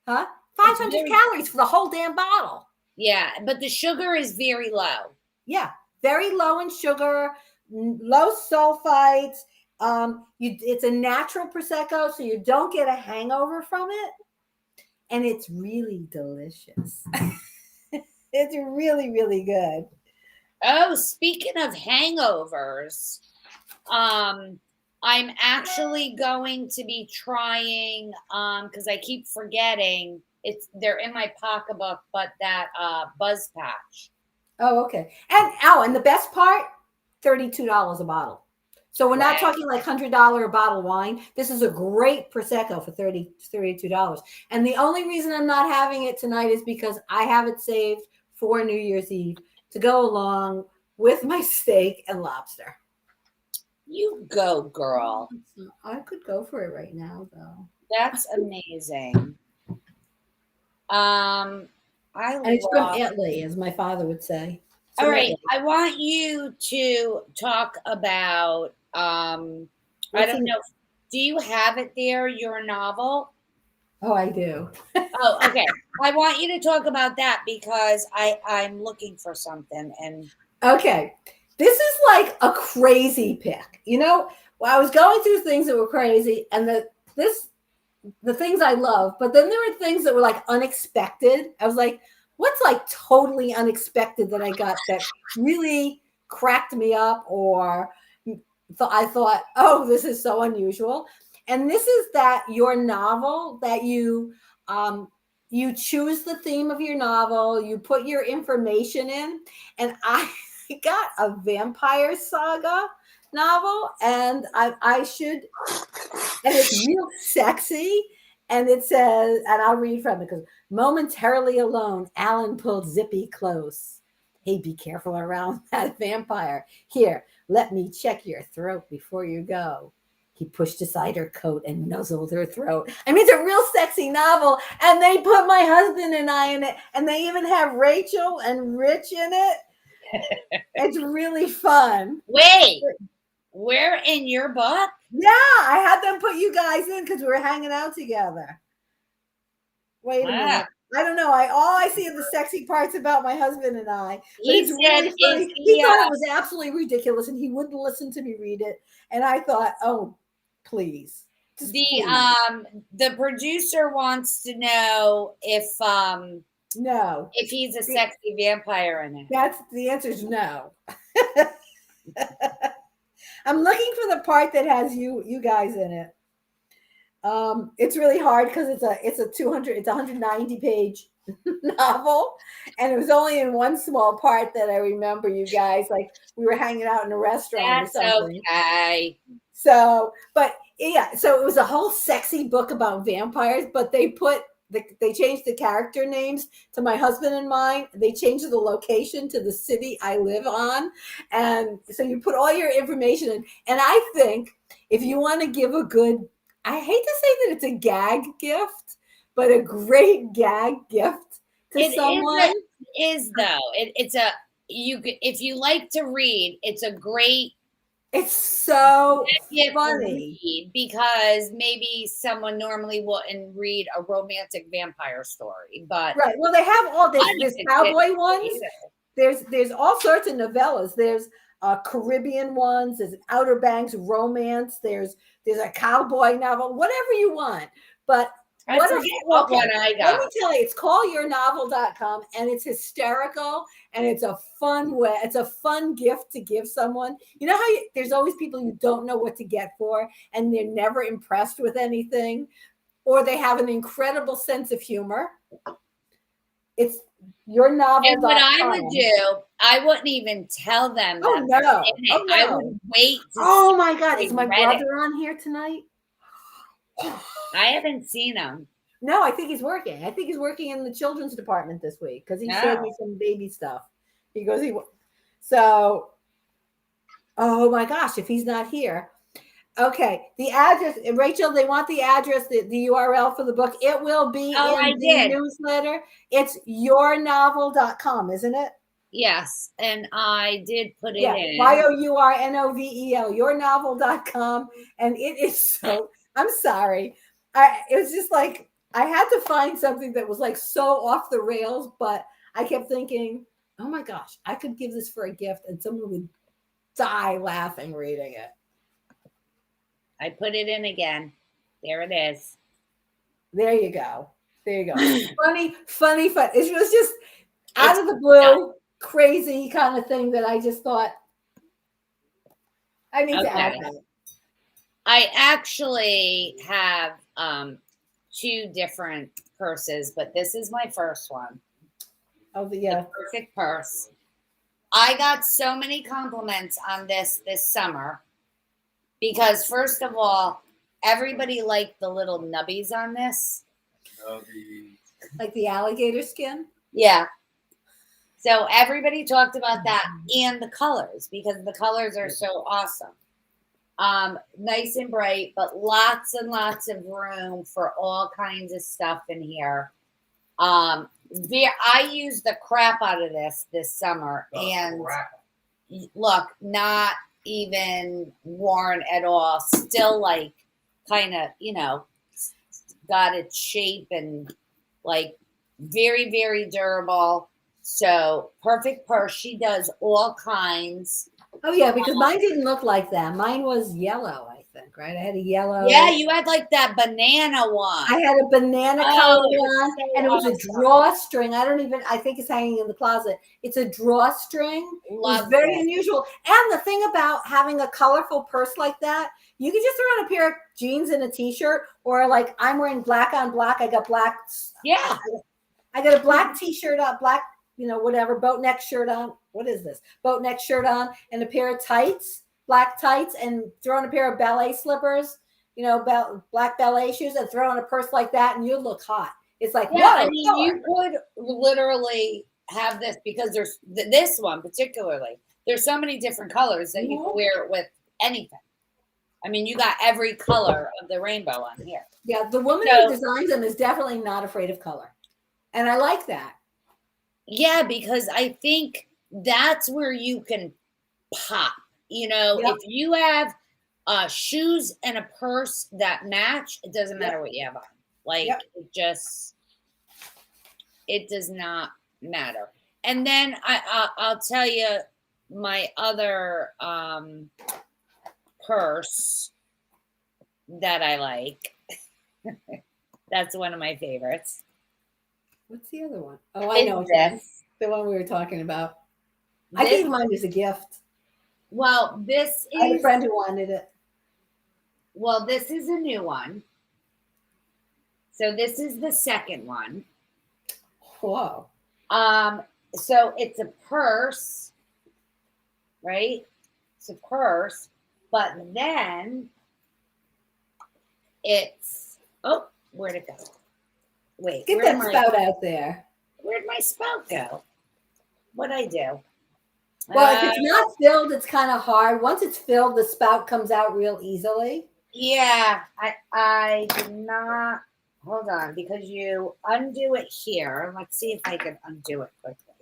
Huh? 500 calories for the whole damn bottle. Yeah, but the sugar is very low. Yeah, very low in sugar, low sulfites. It's a natural Prosecco, so you don't get a hangover from it. And it's really delicious. It's really, really good. Oh, speaking of hangovers, I'm actually going to be trying, because I keep forgetting, they're in my pocketbook, but that Buzz Patch. Oh, okay. And the best part, $32 a bottle. So we're not talking like $100 a bottle of wine. This is a great Prosecco for $32. And the only reason I'm not having it tonight is because I have it saved for New Year's Eve to go along with my steak and lobster. You go, girl. I could go for it right now, though. That's amazing. I And it's from love. Italy, as my father would say. It's All from right, Italy. I want you to talk about. I don't know. Do you have it there? Your novel? Oh, I do. Oh, okay. I want you to talk about that because I'm looking for something and. Okay. This is like a crazy pick. You know, well, I was going through things that were crazy and the things I love, but then there were things that were like unexpected. I was like, what's like totally unexpected that I got that really cracked me up or I thought, oh, this is so unusual. And this is that your novel that you choose the theme of your novel, you put your information in, and I got a vampire saga novel, and I should, and it's real sexy, and it says, and I'll read from it because momentarily alone, Alan pulled Zippy close. Hey, be careful around that vampire. Here, let me check your throat before you go. He pushed aside her coat and nuzzled her throat. I mean, it's a real sexy novel. And they put my husband and I in it. And they even have Rachel and Rich in it. It's really fun. Wait, we're in your book? Yeah, I had them put you guys in because we were hanging out together. Wait a minute. I don't know. All I see are the sexy parts about my husband and I. But it's really funny. He thought it was absolutely ridiculous, and he wouldn't listen to me read it. And I thought, oh, please. The producer wants to know if no, if he's a sexy vampire in it. That's the answer is no. I'm looking for the part that has you guys in it. It's really hard because it's a 190 page novel, and it was only in one small part that I remember you guys, like we were hanging out in a restaurant or something. Okay. So, but yeah, so it was a whole sexy book about vampires, but they changed the character names to my husband and mine. They changed the location to the city I live on. And so you put all your information in. And I think if you want to give a good, I hate to say that it's a gag gift, but a great gag gift to someone. If you like to read, it's a great. It's so funny because maybe someone normally wouldn't read a romantic vampire story, but right. Well, they have all this. There's cowboy ones. There's all sorts of novellas. There's Caribbean ones. There's an Outer Banks romance. There's a cowboy novel. Whatever you want, but. I forget what one I got. Let me tell you, it's callyournovel.com, and it's hysterical, and it's a fun way. It's a fun gift to give someone. You know how there's always people you don't know what to get for, and they're never impressed with anything, or they have an incredible sense of humor. It's yournovel.com. And what I would do, I wouldn't even tell them. Oh no! Oh, no. I would wait. Oh my God! Is my brother on here tonight? I haven't seen him. No, I think he's working. I think he's working in the children's department this week because he showed me some baby stuff. He goes, so, oh my gosh, if he's not here. Okay, the address, Rachel, they want the address, the URL for the book. It will be in the newsletter. It's yournovel.com, isn't it? Yes, and I did put it in. YOURNOVEL, yournovel.com. And it is so, I'm sorry. It was just like, I had to find something that was like so off the rails, but I kept thinking, oh my gosh, I could give this for a gift and someone would die laughing reading it. I put it in again. There it is. There you go. Funny. It was just out of the blue, crazy kind of thing that I just thought I need to add that. I actually have 2 different purses, but this is my first one. Oh, the perfect purse. I got so many compliments on this summer because, first of all, everybody liked the little nubbies on this. Like the alligator skin? Yeah. So everybody talked about that and the colors because the colors are so awesome. Nice and bright, but lots and lots of room for all kinds of stuff in here. I used the crap out of this summer, and look, not even worn at all. Still like kind of, got its shape and like very, very durable. So perfect purse. She does all kinds. Oh yeah, because mine didn't look like that. Mine was yellow, I think, right? I had a yellow. Yeah, you had like that banana one. I had a banana colored one, so and it was awesome. a drawstring. I think it's hanging in the closet. It's a drawstring. It was very unusual. And the thing about having a colorful purse like that, you can just throw on a pair of jeans and a t-shirt, or like I'm wearing black on black. I got black. Yeah. I got a black t-shirt on, black, whatever, boat neck shirt on. What is this? Boat neck shirt on and a pair of tights, black tights, and throw on a pair of ballet slippers, black ballet shoes, and throw on a purse like that, and you look hot. It's like, yeah, what? I mean, you could literally have this because there's this one particularly. There's so many different colors that you can wear it with anything. I mean, you got every color of the rainbow on here. Yeah, the woman who designs them is definitely not afraid of color. And I like that. Yeah, because I think that's where you can pop. If you have shoes and a purse that match, it doesn't matter what you have on. Like, it does not matter. And then I'll tell you my other purse that I like. That's one of my favorites. What's the other one? Oh, I know. This. The one we were talking about. I gave mine as a gift. Well, this is. I had a friend who wanted it. Well, this is a new one. So this is the second one. Whoa. So it's a purse, right? It's a purse, but then it's where'd it go? Wait, get that spout out there. Where'd my spout go? What'd I do? Well, if it's not filled, it's kind of hard. Once it's filled, the spout comes out real easily. Yeah, I did not. Hold on, because you undo it here. Let's see if I can undo it quickly.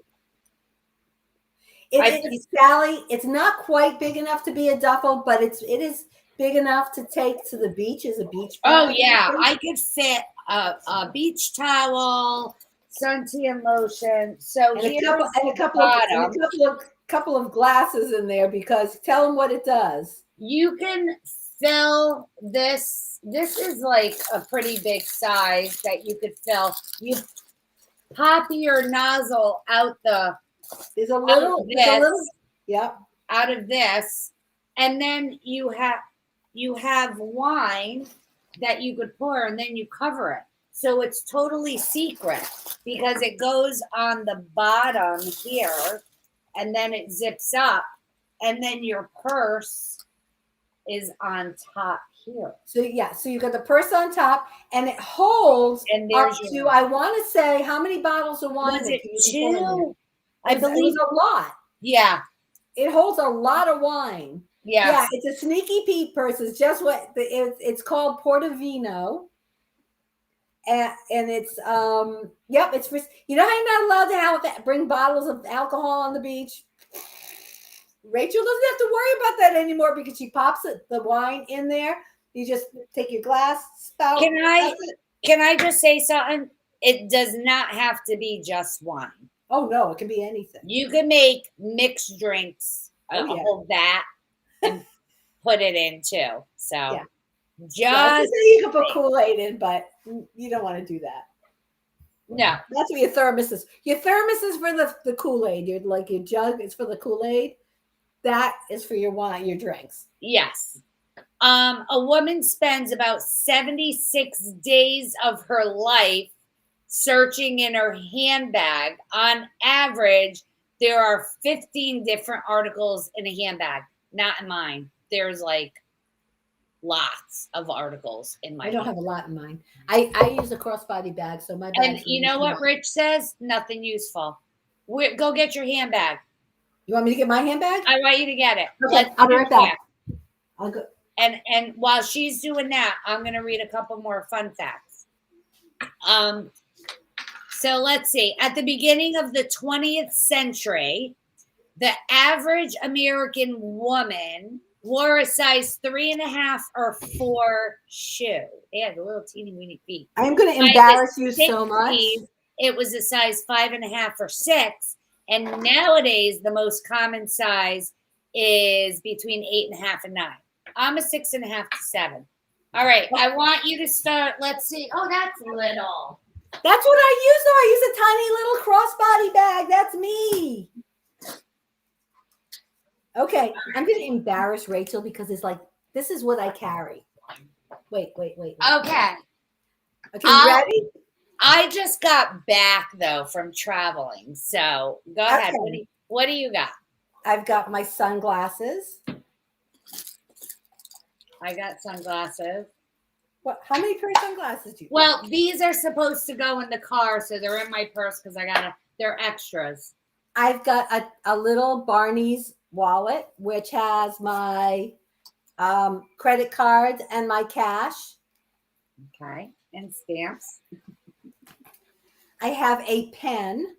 Sally, it's not quite big enough to be a duffel, but it is big enough to take to the beach as a beach bag. Oh yeah, I could fit a beach towel, suntan lotion. So and a couple of glasses in there, because tell them what it does. You can fill this. This is like a pretty big size that you could fill. You pop your nozzle out there's a little, out of this, and then you have wine that you could pour, and then you cover it. So it's totally secret because it goes on the bottom here, and then it zips up, and then your purse is on top here. So you got the purse on top, and it holds up to, I want to say, how many bottles of wine? Was it 2? I believe it was a lot. Yeah. It holds a lot of wine. Yes. Yeah, it's a sneaky Pete purse. It's just it's called Portofino. And it's it's for, how you're not allowed to bring bottles of alcohol on the beach. Rachel doesn't have to worry about that anymore because she pops the wine in there. You just take your glass, spout. Can I just say something? It does not have to be just wine. Oh no, it can be anything. You can make mixed drinks, a whole vat, and put it in too. So just you can put Kool-Aid in, but you don't want to do that. No, that's what your thermos is. Your thermos is for the Kool-Aid. Your jug is for the Kool-Aid. That is for your wine, your drinks. Yes. A woman spends about 76 days of her life searching in her handbag. On average, there are 15 different articles in a handbag. Not in mine. There's like lots of articles in my. I don't have a lot in mine. I use a crossbody bag, so my bag. And you know what Rich says? Nothing useful. Go get your handbag. You want me to get my handbag? I want you to get it. Okay, I'll be right back. I'll go. And while she's doing that, I'm gonna read a couple more fun facts. So let's see. At the beginning of the 20th century, the average American woman wore a size 3.5 or 4 shoe. They had little teeny weeny feet. I'm going to By embarrass the you so much. 60s, it was a size 5.5 or 6. And nowadays, the most common size is between 8.5 and 9. I'm a 6.5 to 7. All right, I want you to start. Let's see. Oh, that's little. That's what I use, though. I use a tiny little crossbody bag. That's me. Okay, I'm going to embarrass Rachel because it's like, this is what I carry. Wait. Okay. Okay, you ready? I just got back, though, from traveling. So go ahead. Okay. What do you got? I've got my sunglasses. I got sunglasses. What? How many pair of sunglasses do you? Well, these are supposed to go in the car, so they're in my purse because they're extras. I've got a little Barney's wallet, which has my credit cards and my cash. Okay. And stamps. I have a pen.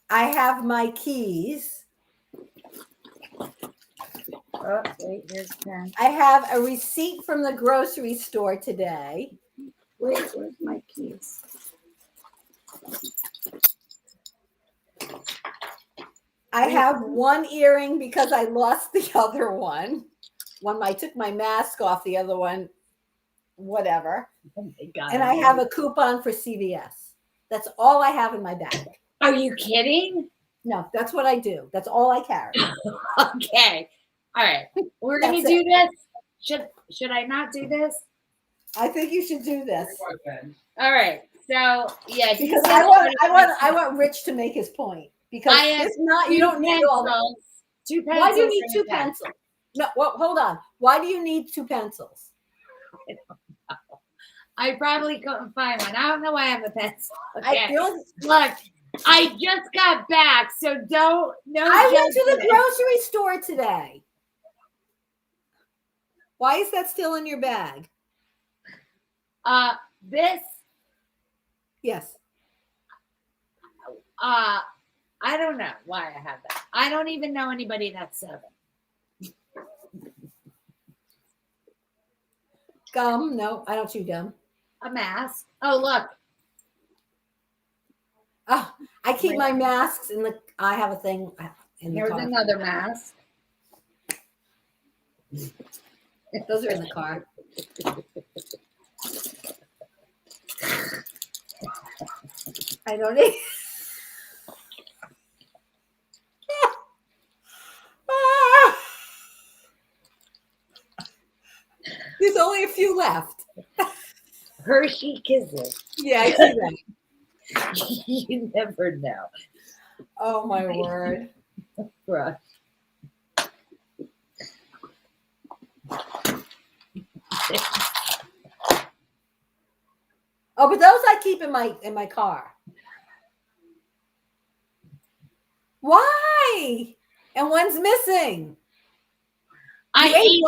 I have my keys. Oh, wait, here's a pen. I have a receipt from the grocery store today. Where's my keys? I have one earring because I lost the other one. I took my mask off, the other one, whatever. Oh my God. And I have a coupon for CVS. That's all I have in my bag. Are you kidding? No, that's what I do. That's all I carry. Okay. All right. We're going to That's do it. this. Should I not do this? I think you should do this All right. So, yeah. because I want Rich to make his point because it's not, you don't need all that. 2 pencils. Why do you need and 2 a pen. pencils? No, well, hold on. Why do you need 2 pencils? I probably couldn't find one. I don't know why I have a pencil. Okay. Look, I just got back, so don't. No, I went to the grocery store today. Why is that still in your bag? This. Yes. I don't know why I have that. I don't even know anybody that's 7. Gum? No, I don't chew gum. A mask. Oh, look. Oh, I keep my masks in the. I have a thing in the Here's car. another mask. Those are in the car. I don't need. There's only a few left. Hershey Kisses. Yeah, I see that. You never know. Oh my word. Bruh. Oh, but those I keep in my car. Why? And one's missing. I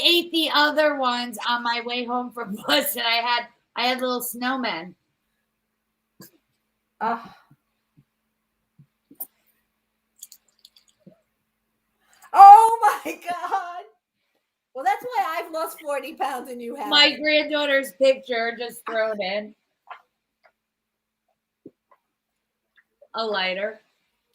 ate the other ones on my way home from Boston. I had little snowmen. Oh my God. Well, that's why I've lost 40 pounds and you have. My granddaughter's picture just thrown in. A lighter.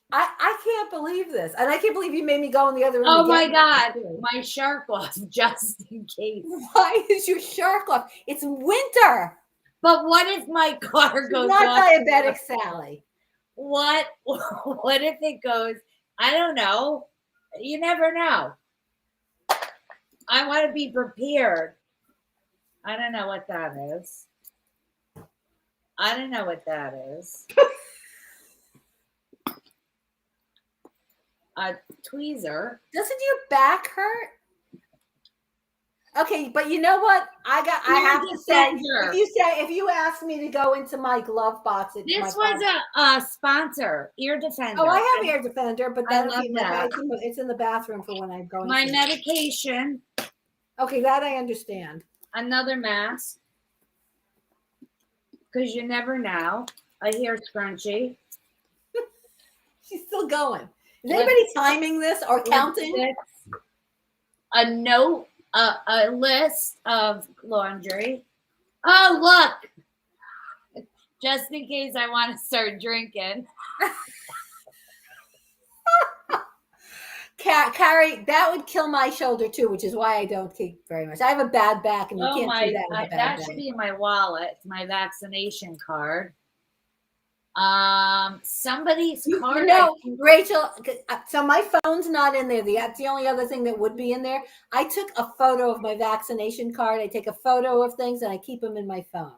I can't believe this. And I can't believe you made me go in the other room. Oh my God. My shark off just in case. Why is your shark off? It's winter. But what if my car goes not off? diabetic, Sally. What if it goes? I don't know. You never know. I want to be prepared. I don't know what that is. I don't know what that is. A tweezer. Doesn't your back hurt? Okay, but you know what? I have to say, Defender. if you ask me to go into my glove box, This was a sponsor, Ear Defender. Oh, I have Air Defender, but I that love that. it's in the bathroom for when I'm going. My to. medication. Okay, that I understand. Another mask. Because you never know. A hair scrunchie. She's still going. Is anybody timing this or counting? A note, a list of laundry. Oh, look. Just in case I want to start drinking. Carrie, that would kill my shoulder too, which is why I don't keep very much. I have a bad back, and you can't do that with a bad that back. should be in my wallet. It's my vaccination card. Somebody's card. You know, Rachel. So my phone's not in there. That's the only other thing that would be in there. I took a photo of my vaccination card. I take a photo of things, and I keep them in my phone,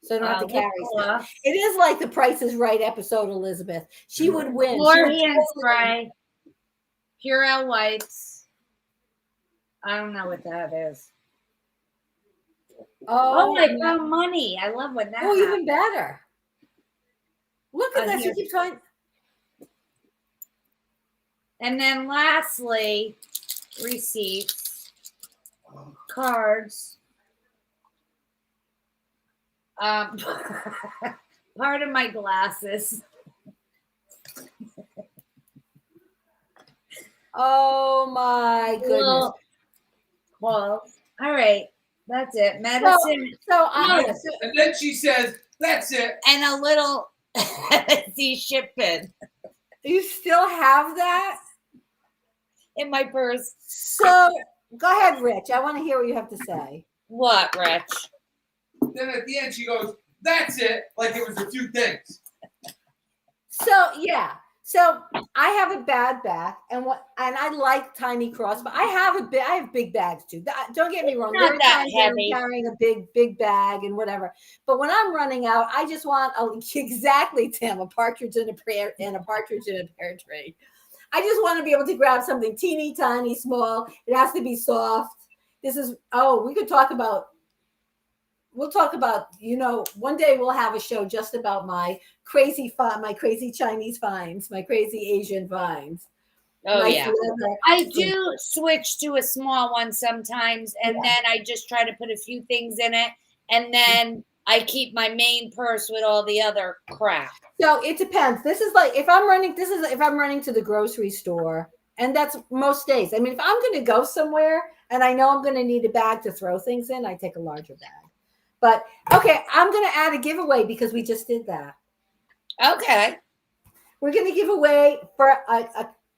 so I don't have to carry stuff. It is like the Price is Right episode, Elizabeth. She would win. More hand spray. Purell wipes. I don't know what that is. Oh, I found money. I love when that. Oh, even better. Look at this. You keep trying. And then lastly, receipts, cards. Part of my glasses. Oh my goodness. Well, all right. That's it. Medicine. And then she says, that's it. And a little shipping. You still have that? In my purse. So go ahead, Rich. I want to hear what you have to say. What, Rich? Then at the end she goes, that's it. Like it was a few things. So yeah. So I have a bad back, and I like tiny cross, but I have big bags too. Don't get me wrong. Not that heavy. I'm carrying a big bag and whatever. But when I'm running out, I just want exactly, Tim, a partridge in a pear tree. I just want to be able to grab something teeny tiny, small. It has to be soft. We could talk about. We'll talk about, one day we'll have a show just about my crazy Chinese finds, my crazy Asian finds. Oh, yeah. I do switch to a small one sometimes, and then I just try to put a few things in it, and then I keep my main purse with all the other crap. So it depends. This is like if I'm running to the grocery store, and that's most days. I mean, if I'm going to go somewhere and I know I'm going to need a bag to throw things in, I take a larger bag. But okay, I'm going to add a giveaway because we just did that. Okay. We're going to give away for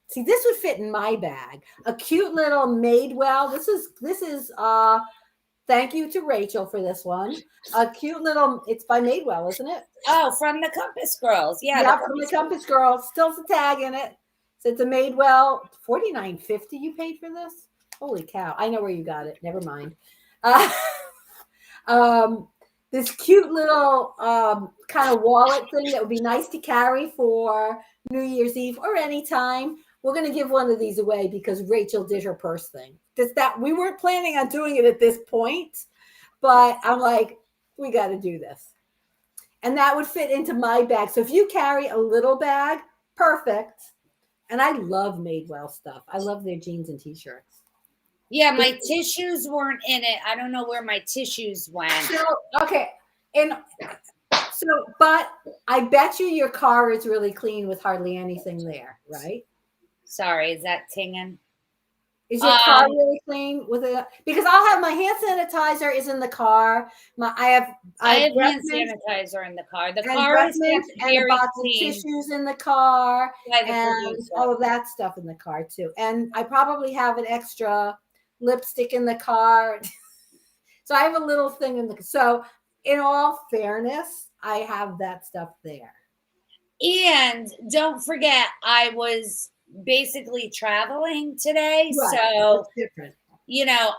see, this would fit in my bag. A cute little Madewell. This is thank you to Rachel for this one. A cute little, it's by Madewell, isn't it? Oh, from the Compass Girls. Yeah, from the Compass Girls. Still the tag in it. So it's a Madewell. $49.50 you paid for this? Holy cow. I know where you got it. Never mind. This cute little kind of wallet thing that would be nice to carry for New Year's Eve or anytime. We're going to give one of these away because Rachel did her purse thing. We weren't planning on doing it at this point, but I'm like, we got to do this. And that would fit into my bag. So if you carry a little bag, perfect. And I love Madewell stuff. I love their jeans and t-shirts. Yeah, my tissues weren't in it. I don't know where my tissues went. So, okay. But I bet your car is really clean with hardly anything there, right? Sorry, is that tinging? Is your car really clean with it? Because I'll have my hand sanitizer is in the car. I have hand sanitizer in the car. The car is very and a box clean. of tissues in the car, and producer. all of that stuff in the car too. And I probably have an extra lipstick in the car. So I have a little thing in the. So in all fairness, I have that stuff there. And don't forget, I was basically traveling today, right. So it's different.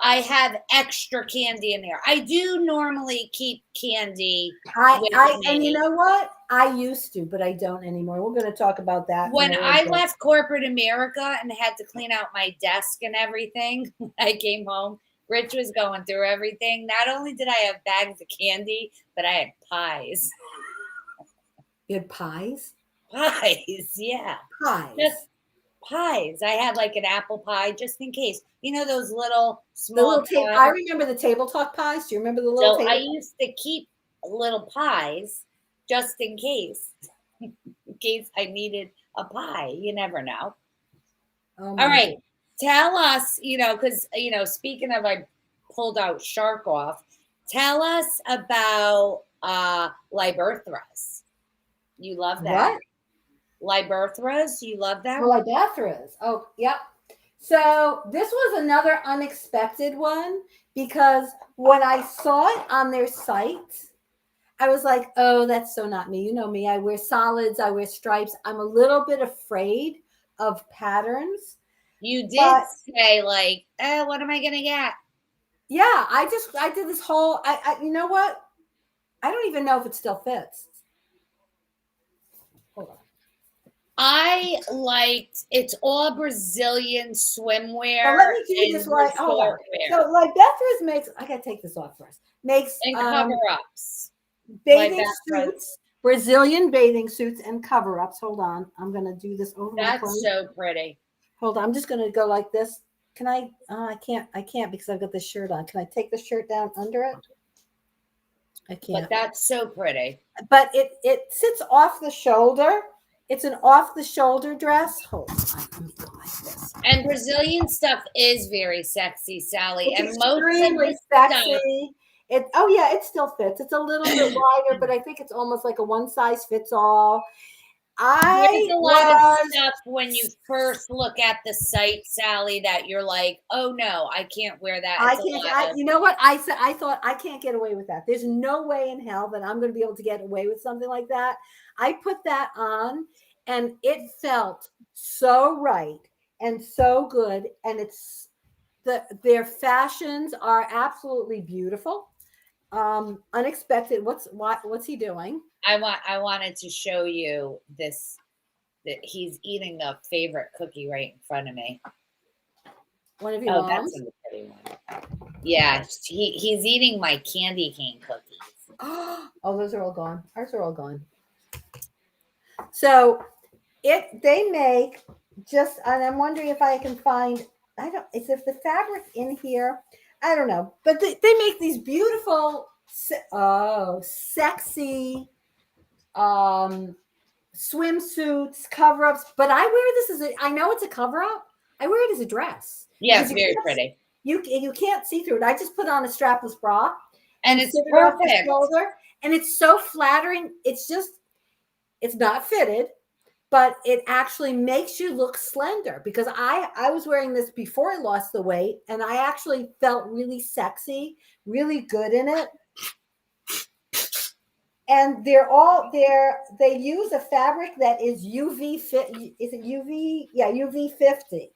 I have extra candy in there. I do normally keep candy. And you know what? I used to, but I don't anymore. We're going to talk about that. When I left corporate America and had to clean out my desk and everything, I came home. Rich was going through everything. Not only did I have bags of candy, but I had pies. You had pies? Pies, yeah. Pies. Just pies. I had like an apple pie just in case. You know those little The small little table. pies? I remember the table talk pies. Do you remember the little So I table? used to keep little pies just in case I needed a pie. You never know. Oh All my right. God. Tell us, because, speaking of, I pulled out shark off. Tell us about Liberthras. You love that. What? Liberthras, you love them? Oh, Liberthras. Oh, yep. So this was another unexpected one because when I saw it on their site, I was like, oh, that's so not me. You know me. I wear solids, I wear stripes. I'm a little bit afraid of patterns. You did But say like, what am I gonna get? yeah, I did this whole you know what? I don't even know if it still fits. Hold on. I liked it's all Brazilian swimwear Now let me do and this right. Hold on. resort So wear like Bethra's makes I gotta take this off first. Makes and cover-ups. bathing Liberthras. suits, Brazilian bathing suits and cover-ups. Hold on. I'm gonna do this over my That's clothes. so pretty. Hold on. I'm just gonna go like this. Can I I can't because I've got this shirt on. Can I take the shirt down under it? I But can't. that's so pretty. But it sits off the shoulder. It's an off the shoulder dress. Hold on. Let me go like this. And Brazilian stuff is very sexy, Sally. It's And most of extremely the stuff, sexy. It still fits. It's a little bit wider, but I think it's almost like a one size fits all. there's I a lot of was stuff when you first look at the site, Sally, that you're like, oh no, I can't wear that. I It's a can't. lot of You know what I said? I thought I can't get away with that. There's no way in hell that I'm going to be able to get away with something like that. I put that on, and it felt so right and so good. And their fashions are absolutely beautiful. Unexpected. What's he doing? I wanted to show you this that he's eating a favorite cookie right in front of me. One of your Oh, moms? that's a pretty one. Yeah, he's eating my candy cane cookies. Oh, those are all gone. Ours are all gone. So they make just, and I'm wondering if I can find. I don't. Is if the fabric in here? I don't know, but they make these beautiful, sexy, swimsuits, cover ups. But I wear this I know it's a cover up. I wear it as a dress. Yeah, because it's very pretty. You can't see through it. I just put on a strapless bra And it's sit it off the perfect. shoulder, and it's so flattering. It's not fitted, but it actually makes you look slender because I was wearing this before I lost the weight, and I actually felt really sexy, really good in it. And they use a fabric that is UV fit. Is it UV? Yeah, UV 50.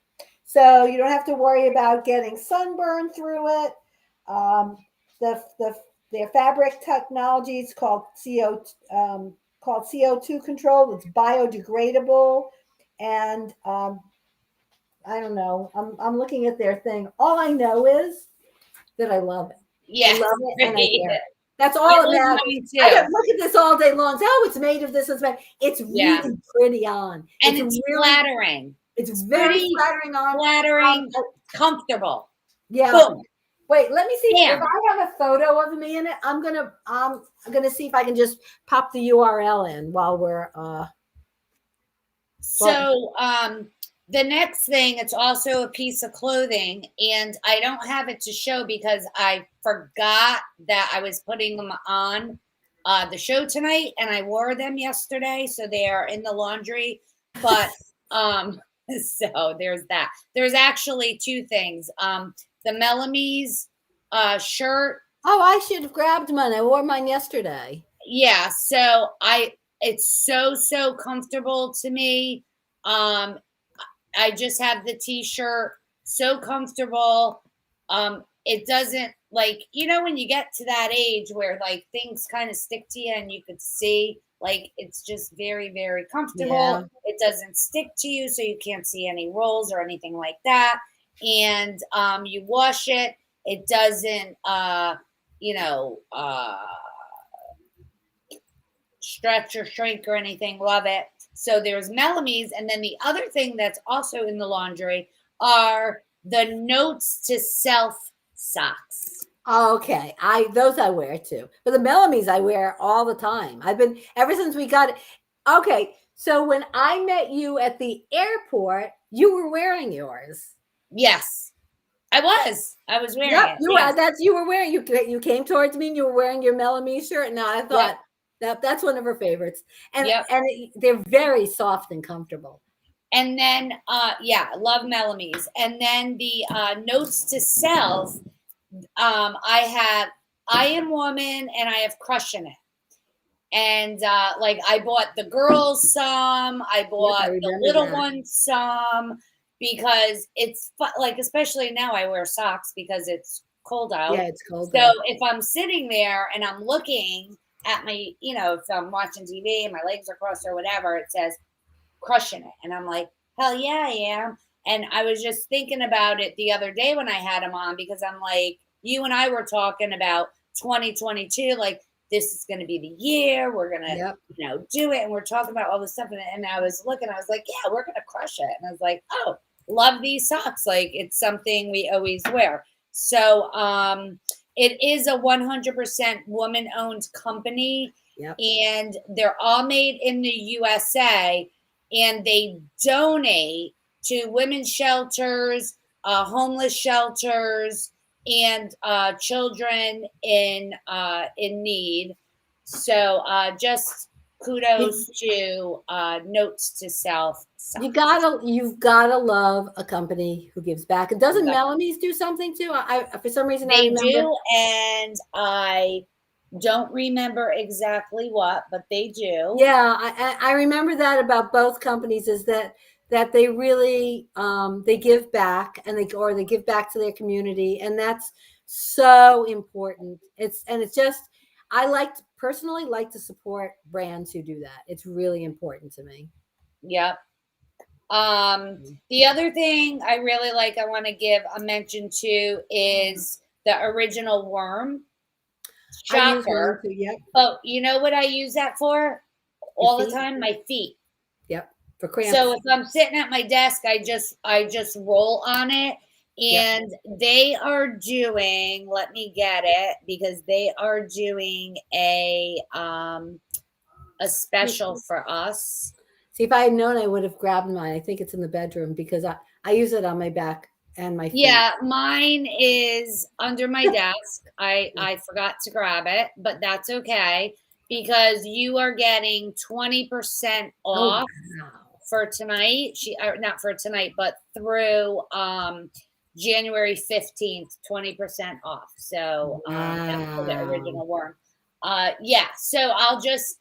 So you don't have to worry about getting sunburn through it. Their fabric technology is called CO2 control. It's biodegradable, and I don't know. I'm looking at their thing. All I know is that I love it. Yeah, I love it, and I wear it. That's it all was it matters. mine I too. could look at this all day long. Oh, it's made of this. It's really pretty on, And it's really flattering. It's very pretty, flattering on. Flattering, comfortable. Yeah. Boom. Wait, let me see Bam. if I have a photo of me in it. I'm gonna see if I can just pop the URL in while we're So the next thing, it's also a piece of clothing, and I don't have it to show because I forgot that I was putting them on the show tonight, and I wore them yesterday, so they are in the laundry. But so there's that. There's actually two things. The Melamies shirt. Oh, I should have grabbed mine. I wore mine yesterday. Yeah, so it's so comfortable to me. I just have the t-shirt, so comfortable. It doesn't when you get to that age where like things kind of stick to you and you could see, like it's just very comfortable. Yeah. It doesn't stick to you, so you can't see any rolls or anything like that. And you wash it. It doesn't, stretch or shrink or anything. Love it. So there's Melamie's. And then the other thing that's also in the laundry are the Notes to Self socks. Okay, those I wear too, but the Melamie's I wear all the time. I've been ever since we got it. Okay, so when I met you at the airport, you were wearing yours. Yes, I was wearing it. You yes. you were wearing. You came towards me and you were wearing your Melamie shirt. And I thought that's one of her favorites, and they're very soft and comfortable. And then love Melamie's. And then the Notes to Self. I Am Woman and I have Crushing It. And I bought the girls some, I bought the little ones some, because it's especially now I wear socks because it's cold out. Yeah, it's cold. So if I'm sitting there and I'm looking at my, if I'm watching TV and my legs are crossed or whatever, it says Crushing It. And I'm like, hell yeah, I am. And I was just thinking about it the other day when I had them on, because I'm like, you and I were talking about 2022, like, this is going to be the year we're going to, do it. And we're talking about all this stuff. And I was looking, I was like, yeah, we're going to crush it. And I was like, oh, love these socks. Like, it's something we always wear. So it is a 100% woman owned company. And they're all made in the USA, and they donate to women's shelters, homeless shelters, and children in need. So just kudos to Notes to Self. You've gotta love a company who gives back. And doesn't Melamie's do something too? I for some reason they do, and I don't remember exactly what, but they do. Yeah, I remember that about both companies, is that they really they give back, and they give back to their community, and that's so important. It's just, I personally like to support brands who do that. It's really important to me. Yep. The other thing I really like, I want to give a mention to, is the Original Worm. Shocker. But you know what I use that for all the time? My feet. Yep. For cramps. So if I'm sitting at my desk, I just roll on it, and they are doing, let me get it, because they are doing a special for us. See, if I had known, I would have grabbed mine. I think it's in the bedroom, because I use it on my back and my feet. Yeah, mine is under my desk. I forgot to grab it, but that's okay, because you are getting 20% off for tonight. Not for tonight, but through January 15th, 20% off. So that's for the Original Worm. So I'll just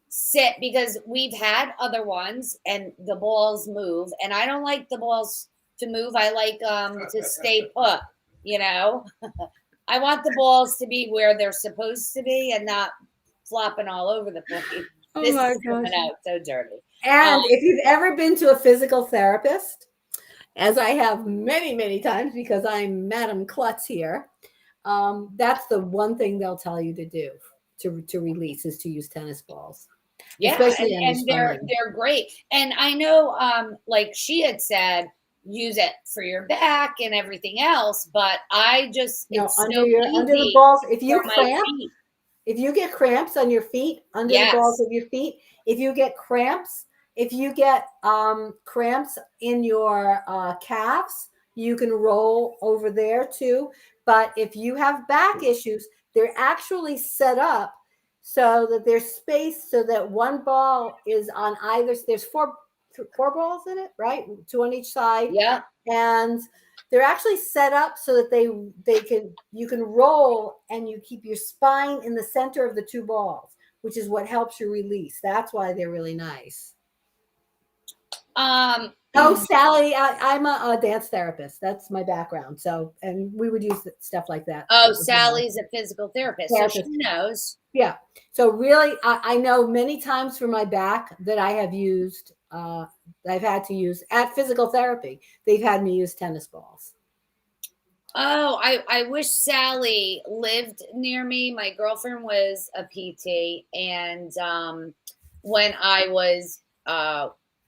sit, because we've had other ones and the balls move, and I don't like the balls to move. I like to stay put, I want the balls to be where they're supposed to be and not flopping all over the place. This is coming out so dirty. And if you've ever been to a physical therapist, as I have many, many times, because I'm Madam Klutz here, that's the one thing they'll tell you to do to release, is to use tennis balls. Yeah, and they're great. And I know, like she had said, use it for your back and everything else, but I just under the balls. If you get cramps on your feet, under the balls of your feet, if you get cramps in your calves, you can roll over there too. But if you have back issues, they're actually set up so that there's space, so that one ball is on either. There's four balls in it, right? 2 on each side. Yeah. And they're actually set up so that you can roll, and you keep your spine in the center of the 2 balls, which is what helps you release. That's why they're really nice. Sally, I'm a dance therapist. That's my background. So, and we would use stuff like that. Oh, Sally's a physical therapist, so she knows. Yeah. So really, I know many times for my back that I have used, I've had to use at physical therapy. They've had me use tennis balls. Oh, I wish Sally lived near me. My girlfriend was a PT, and when I was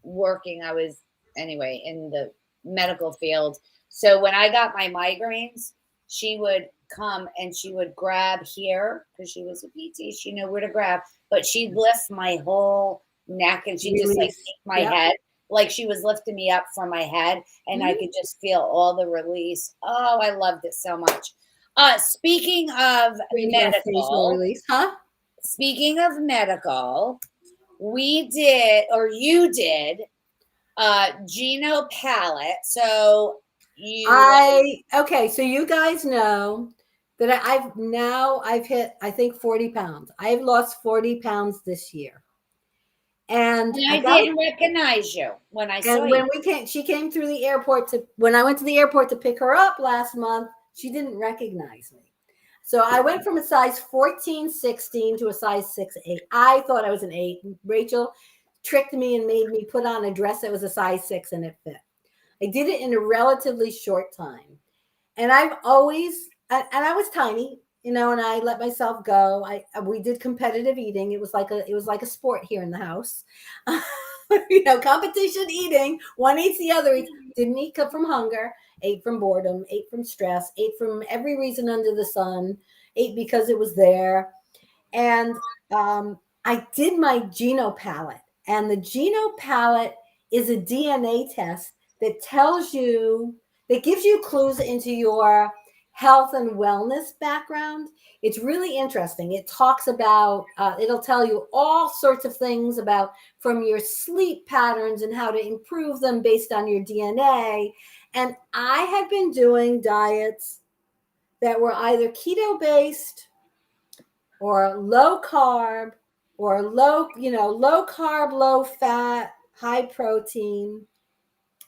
working, I was anyway in the medical field. So when I got my migraines, she would come and she would grab here because she was a PT. She knew where to grab, but she'd lift my whole neck and she just like Release. take my Yep. head like she was lifting me up from my head, and I could just feel all the release. Oh, I loved it so much. Speaking of Facial medical, release, huh? speaking of medical, we did, or you did, Geno palette. So you Okay, so you guys know that I've hit, I think, 40 pounds. I've lost 40 pounds this year. And I didn't recognize you when I saw and you. when she came through the airport when I went to the airport to pick her up last month, she didn't recognize me. So I went from a size 14, 16 to a size 6, 8. I thought I was an 8. Rachel tricked me and made me put on a dress that was a size 6 and it fit. I did it in a relatively short time. And I've always, and I was tiny, and I let myself go. We did competitive eating. It was like a sport here in the house. Competition eating. One eats, the other eats. Didn't eat from hunger, ate from boredom, ate from stress, ate from every reason under the sun, ate because it was there. And I did my Geno palette. And the Geno palette is a DNA test that gives you clues into your health and wellness background. It's really interesting. It talks about, it'll tell you all sorts of things about from your sleep patterns and how to improve them based on your DNA. And I had been doing diets that were either keto based or low carb or low carb, low fat, high protein.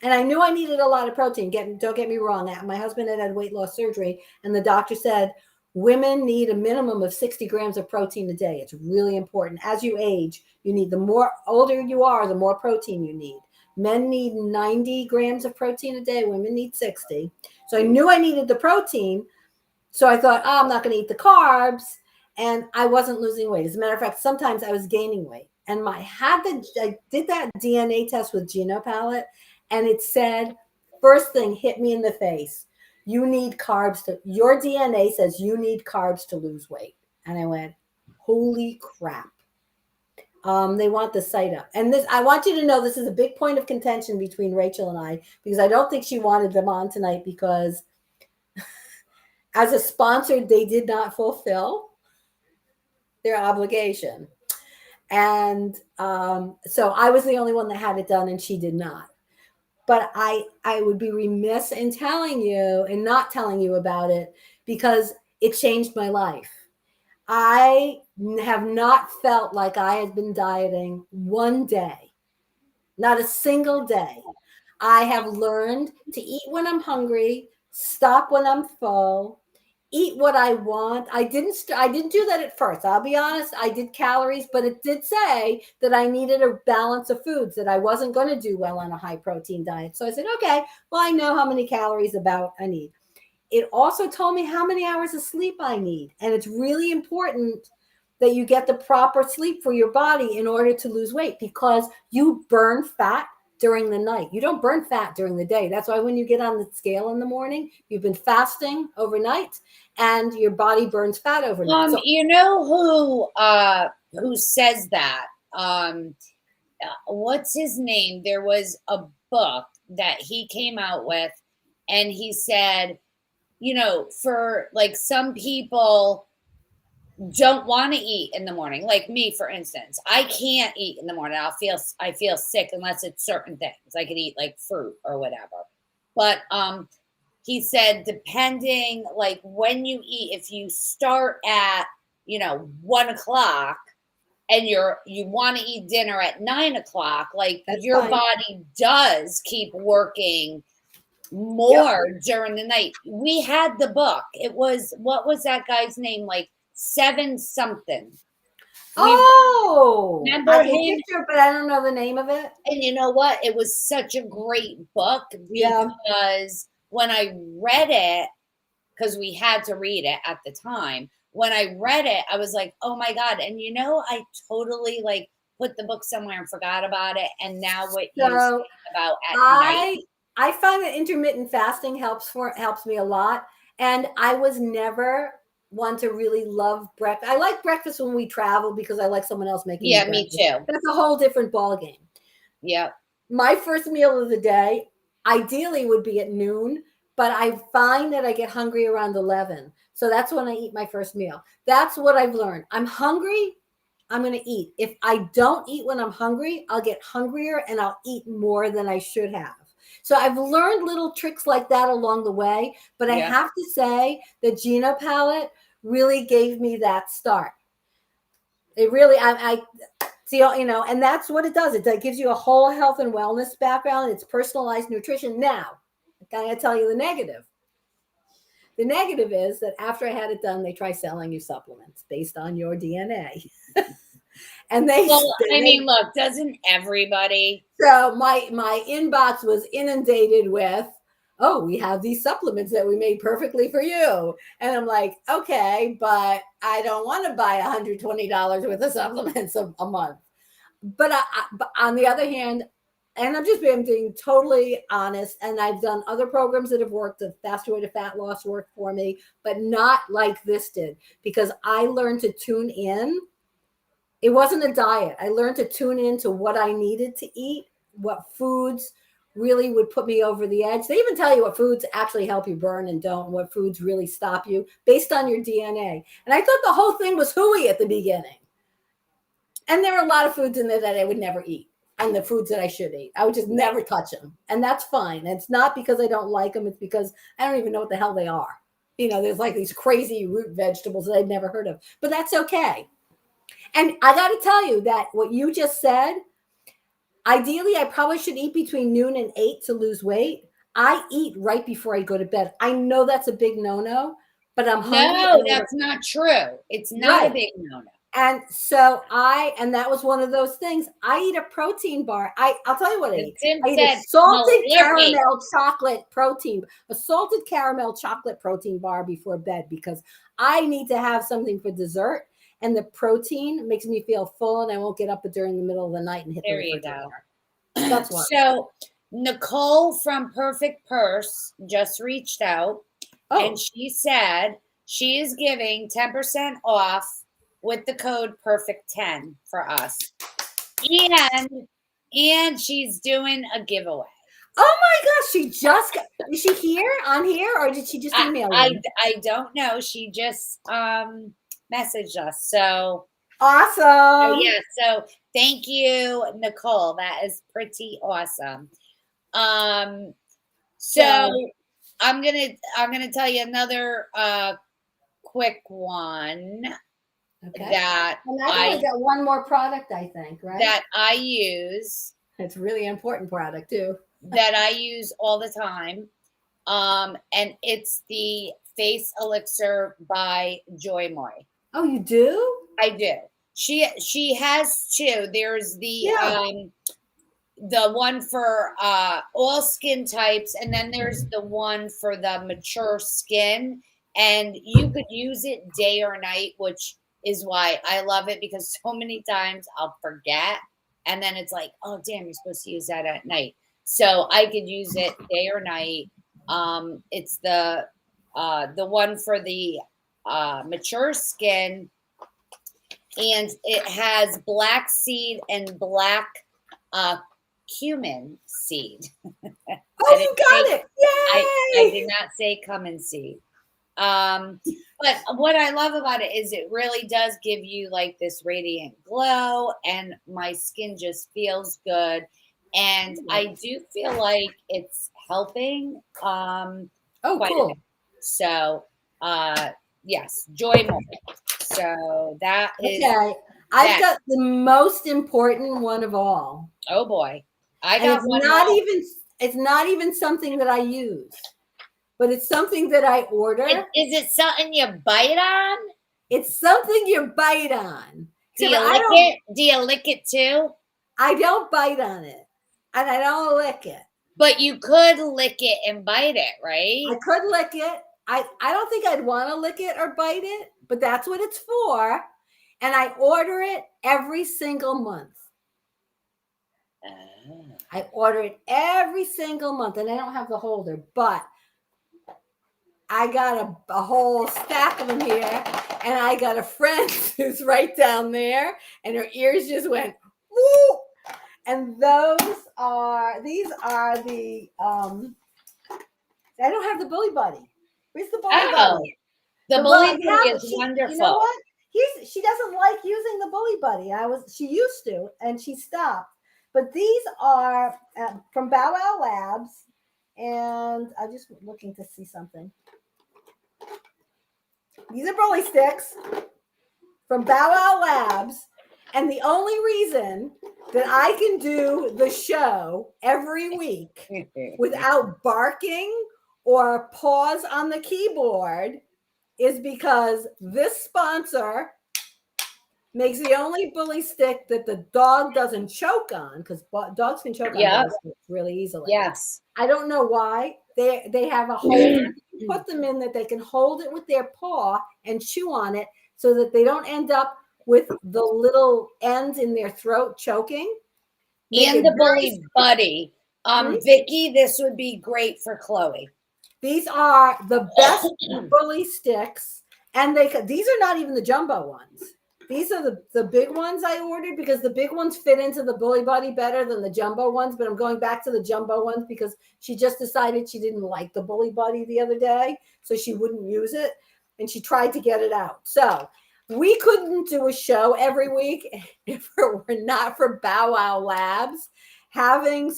And I knew I needed a lot of protein. Don't get me wrong. My husband had weight loss surgery, and the doctor said women need a minimum of 60 grams of protein a day. It's really important. As you age, the more older you are, the more protein you need. Men need 90 grams of protein a day. Women need 60. So I knew I needed the protein. So I thought, I'm not going to eat the carbs. And I wasn't losing weight. As a matter of fact, sometimes I was gaining weight. And I did that DNA test with Geno palette, and it said, first thing hit me in the face. You need carbs your DNA says you need carbs to lose weight. And I went, holy crap. They want the site up. And I want you to know this is a big point of contention between Rachel and I, because I don't think she wanted them on tonight because as a sponsor, they did not fulfill their obligation. And so I was the only one that had it done and she did not. But I would be remiss in telling you and not telling you about it because it changed my life. I have not felt like I had been dieting one day, not a single day. I have learned to eat when I'm hungry, stop when I'm full, eat what I want. I didn't do that at first. I'll be honest. I did calories, but it did say that I needed a balance of foods, that I wasn't going to do well on a high protein diet. So I said, okay, well, I know how many calories about I need. It also told me how many hours of sleep I need. And it's really important that you get the proper sleep for your body in order to lose weight, because you burn fat during the night. You don't burn fat during the day. That's why when you get on the scale in the morning, you've been fasting overnight and your body burns fat overnight. You know who says that? What's his name? There was a book that he came out with, and he said, for like some people don't want to eat in the morning, like me, for instance. I can't eat in the morning. I feel sick unless it's certain things. I could eat like fruit or whatever. But he said, depending like when you eat, if you start at 1 o'clock and you want to eat dinner at 9 o'clock, like that's your fine. body does keep working more during the night. We had the book. It was, what was that guy's name? Like 7 something. Remember I him? Picture, but I don't know the name of it. And you know what? It was such a great book because when I read it, because we had to read it at the time. When I read it, I was like, oh my God. And I totally like put the book somewhere and forgot about it. And now what you say about at night. I find that intermittent fasting helps me a lot. And I was never one to really love breakfast. I like breakfast when we travel because I like someone else making Yeah, me too. That's a whole different ball game. Yeah. My first meal of the day ideally would be at noon, but I find that I get hungry around 11. So that's when I eat my first meal. That's what I've learned. I'm hungry, I'm going to eat. If I don't eat when I'm hungry, I'll get hungrier and I'll eat more than I should have. So I've learned little tricks like that along the way, but I have to say the Gino palette really gave me that start. It really, I see, and that's what it does. It gives you a whole health and wellness background. It's personalized nutrition. Now, I'm going to tell you the negative. The negative is that after I had it done, they try selling you supplements based on your DNA. And look, doesn't everybody? So my inbox was inundated with, oh, we have these supplements that we made perfectly for you. And I'm like, okay, but I don't want to buy $120 worth of supplements a month. But on the other hand, and I'm being totally honest, and I've done other programs that have worked. The Faster Way to Fat Loss worked for me, but not like this did, because I learned to tune in. It wasn't a diet. I learned to tune into what I needed to eat, what foods really would put me over the edge. They even tell you what foods actually help you burn and don't, what foods really stop you based on your DNA. And I thought the whole thing was hooey at the beginning. And there are a lot of foods in there that I would never eat. And the foods that I should eat, I would just never touch them. And that's fine. And it's not because I don't like them. It's because I don't even know what the hell they are. There's like these crazy root vegetables that I'd never heard of. But that's okay. And I got to tell you that what you just said, ideally, I probably should eat between noon and 8 to lose weight. I eat right before I go to bed. I know that's a big no-no, but I'm hungry. No, that's not true. It's not a big no-no. And so and that was one of those things. I eat a protein bar. I'll tell you what I eat. I eat a salted caramel chocolate protein bar before bed because I need to have something for dessert. And the protein makes me feel full, and I won't get up during the middle of the night and hit the refrigerator. That's what. So Nicole from Perfect Purse just reached out, and she said she is giving 10% off with the code Perfect10 for us, and she's doing a giveaway. Oh my gosh! Is she here on here, or did she just email you? I don't know. She just messaged us. So awesome. So thank you, Nicole. That is pretty awesome. So I'm gonna tell you another quick one. Okay. That and I only got one more product, I think, right? That I use. It's a really important product too. That I use all the time. And it's the Face Elixir by Joy Moy. Oh, you do? I do. She has two. There's the one for all skin types, and then there's the one for the mature skin. And you could use it day or night, which is why I love it, because so many times I'll forget, and then it's like, oh damn, you're supposed to use that at night. So I could use it day or night. It's the one for the mature skin, and it has black seed and black cumin seed. Oh, you got it! Yay! I did not say cumin seed. But what I love about it is it really does give you like this radiant glow, and my skin just feels good. And I do feel like it's helping. Cool. So, yes, Joy Moy. So that is okay. I've got the most important one of all. Oh boy, I got one. It's not even something that I use, but it's something that I order. Is it something you bite on? It's something you bite on. Do you lick it? Do you lick it too? I don't bite on it, and I don't lick it. But you could lick it and bite it, right? I could lick it. I don't think I'd want to lick it or bite it, but that's what it's for. And I order it every single month. I order it every single month, and I don't have the holder, but I got a whole stack of them here, and I got a friend who's right down there, and her ears just went woo. And these are the I don't have the Bully Buddy. Where's the Bully Buddy? The Bully Buddy is wonderful. You know what? She doesn't like using the Bully Buddy. She used to, and she stopped. But these are from Bow Wow Labs, and I'm just looking to see something. These are Bully Sticks from Bow Wow Labs, and the only reason that I can do the show every week without barking or pause on the keyboard is because this sponsor makes the only Bully Stick that the dog doesn't choke on, because dogs can choke on Bully Sticks really easily. Yes. I don't know why. They have a holder. Put them in that they can hold it with their paw and chew on it so that they don't end up with the little ends in their throat choking. And the Bully Buddy. Vicky, this would be great for Chloe. These are the best Bully Sticks, and these are not even the jumbo ones. These are the big ones I ordered because the big ones fit into the Bully Buddy better than the jumbo ones, but I'm going back to the jumbo ones because she just decided she didn't like the Bully Buddy the other day, so she wouldn't use it, and she tried to get it out. So we couldn't do a show every week if it were not for Bow Wow Labs having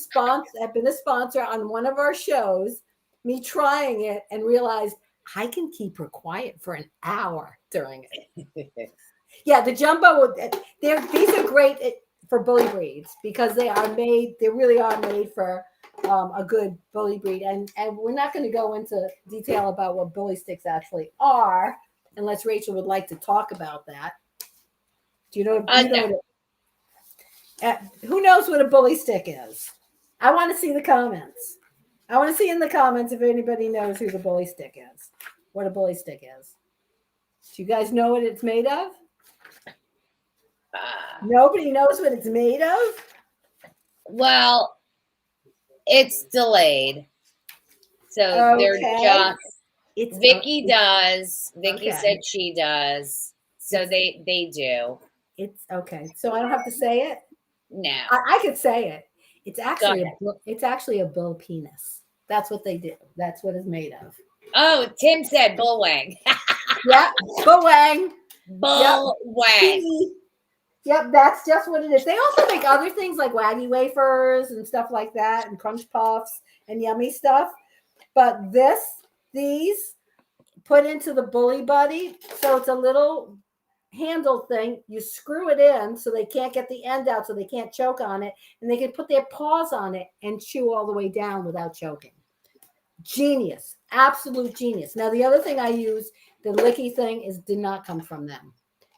been a sponsor on one of our shows, me trying it and realized I can keep her quiet for an hour during it. Yeah, the jumbo, these are great for bully breeds because they really are made for a good bully breed. And we're not going to go into detail about what Bully Sticks actually are, unless Rachel would like to talk about that. Do you know? Who knows what a Bully Stick is? I want to see the comments. I want to see in the comments if anybody knows who the Bully Stick is, what a Bully Stick is. Do you guys know what it's made of? Nobody knows what it's made of? Well, it's delayed. So they're just Vicky does. Vicky said she does. So they do. It's okay. So I don't have to say it? No. I could say it. It's actually a bull penis. That's what they do. That's what it's made of. Oh, Tim said bull wang. Yeah, bull wang. Bull wang. Yep, that's just what it is. They also make other things like Waggy wafers and stuff like that, and Crunch Puffs and yummy stuff. But these put into the Bully Buddy, so it's a little handle thing. You screw it in so they can't get the end out, so they can't choke on it, and they can put their paws on it and chew all the way down without choking. Genius, absolute genius. Now the other thing I use, the licky thing, did not come from them.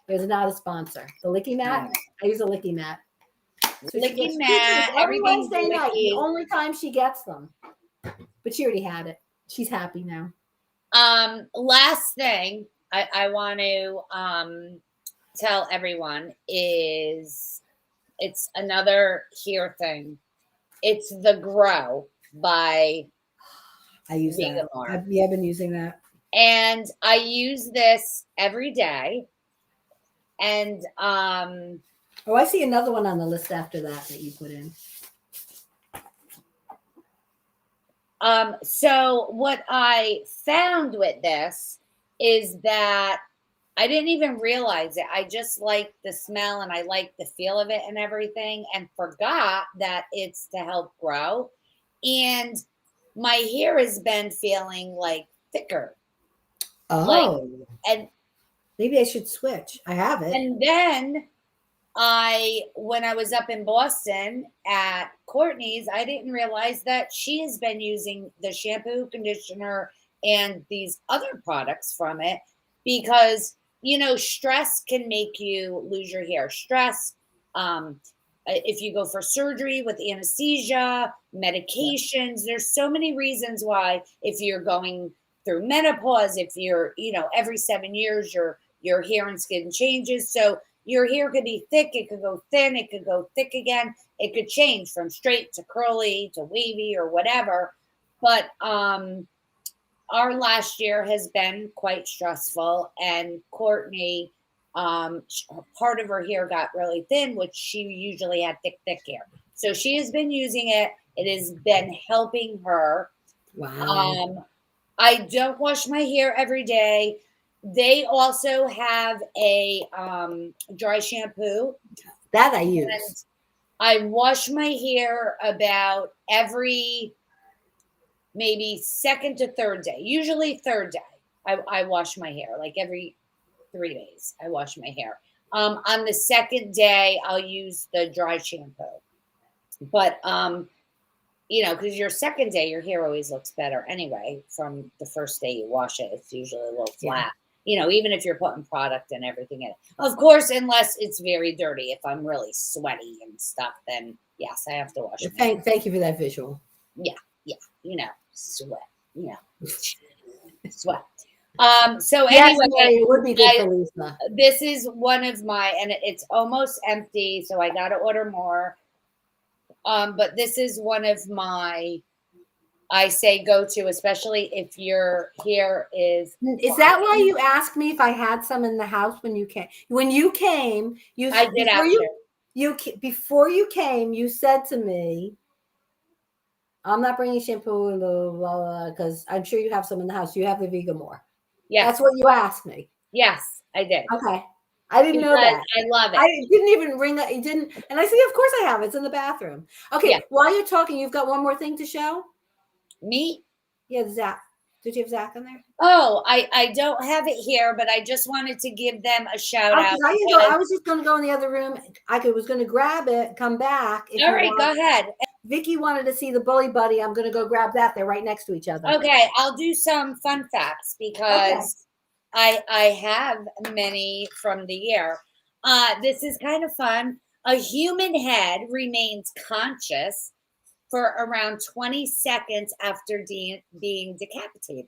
It's not a sponsor. The Licky Mat, I use a Licky Mat. So Licky Mat, every Wednesday night, the only time she gets them. But she already had it. She's happy now. Last thing I want to tell everyone is it's another here thing. It's the Grow by I use that. I've been using that. And I use this every day. And I see another one on the list after that you put in. So what I found with this is that I didn't even realize it. I just like the smell and I like the feel of it and everything, and forgot that it's to help grow. And my hair has been feeling like thicker. Oh, and maybe I should switch. I have it. And then when I was up in Boston at Courtney's, I didn't realize that she has been using the shampoo, conditioner, and these other products from it because, stress can make you lose your hair. Stress, if you go for surgery with anesthesia, medications, there's so many reasons why if you're going through menopause, if you're, every 7 years, your hair and skin changes. So your hair could be thick, it could go thin, it could go thick again. It could change from straight to curly to wavy or whatever. But our last year has been quite stressful, and Courtney, part of her hair got really thin, which she usually had thick hair. So she has been using it. It has been helping her. Wow. I don't wash my hair every day. They also have a dry shampoo That I use. and I wash my hair about every maybe second to third day. Usually third day, I wash my hair. Like every 3 days, I wash my hair. On the second day, I'll use the dry shampoo. But because your second day, your hair always looks better anyway. From the first day you wash it, it's usually a little flat. Even if you're putting product and everything in it. Of course, unless it's very dirty. If I'm really sweaty and stuff, then yes, I have to wash my hair. Thank you for that visual. Yeah, sweat, sweat. So Yes, anyway, Mary, it would be good for Lisa. this is one of my, and it's almost empty, so I got to order more. But this is one of my, I say go to, especially if your hair is. Is that why you asked me if I had some in the house when you came? When you came, I did after. Before you came, you said to me, I'm not bringing shampoo and blah, blah, blah, because I'm sure you have some in the house. You have the Vegamore. Yes. That's what you asked me. Yes, I did. Okay. I didn't know that. I love it. I didn't even ring that. You didn't. And I see, of course I have it. It's in the bathroom. Okay. Yeah. While you're talking, you've got one more thing to show? Me? Yeah, Zach. Did you have Zach in there? Oh, I don't have it here, but I just wanted to give them a shout out. I was just going to go in the other room. I was going to grab it, come back. All right, go ahead. Vicky wanted to see the Bully Buddy. I'm going to go grab that. They're right next to each other. Okay, I'll do some fun facts because I have many from the year. This is kind of fun. A human head remains conscious for around 20 seconds after being decapitated.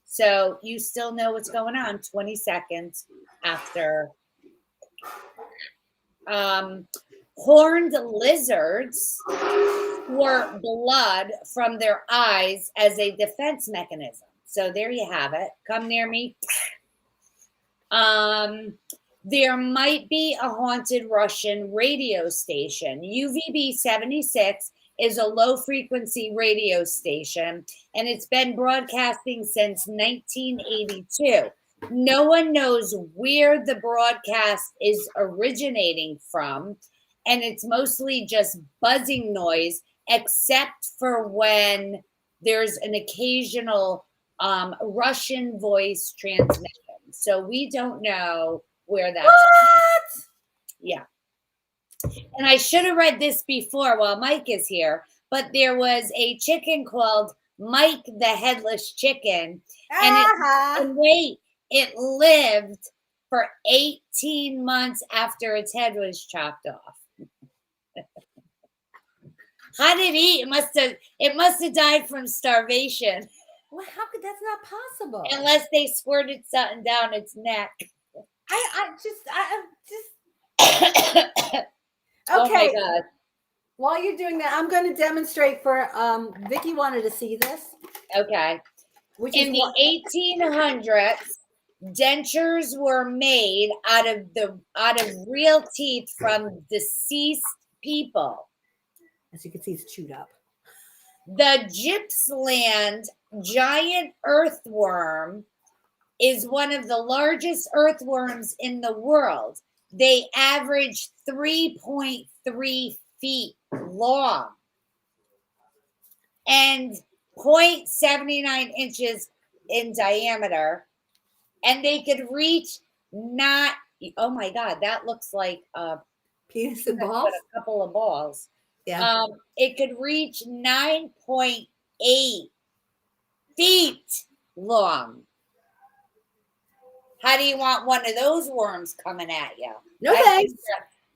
So you still know what's going on 20 seconds after. Horned lizards squirt blood from their eyes as a defense mechanism. So there you have it. Come near me. There might be a haunted Russian radio station. UVB 76 is a low-frequency radio station, and it's been broadcasting since 1982. No one knows where the broadcast is originating from, and it's mostly just buzzing noise, except for when there's an occasional Russian voice transmission. So we don't know where that's. What? Yeah. And I should have read this before while Mike is here, but there was a chicken called Mike the Headless Chicken. And it lived for 18 months after its head was chopped off. How did it eat? It must have died from starvation. Well, how could that's not possible? Unless they squirted something down its neck. I just Okay. Oh my God. While you're doing that, I'm going to demonstrate for Vicky wanted to see this. Okay. In the 1800s, dentures were made out of real teeth from deceased people. As you can see, it's chewed up. The Gippsland giant earthworm is one of the largest earthworms in the world. They average 3.3 feet long and 0.79 inches in diameter. And they could reach oh my God, that looks like a penis and balls. A couple of balls. Yeah. It could reach 9.8 feet long. How do you want one of those worms coming at you? No thanks.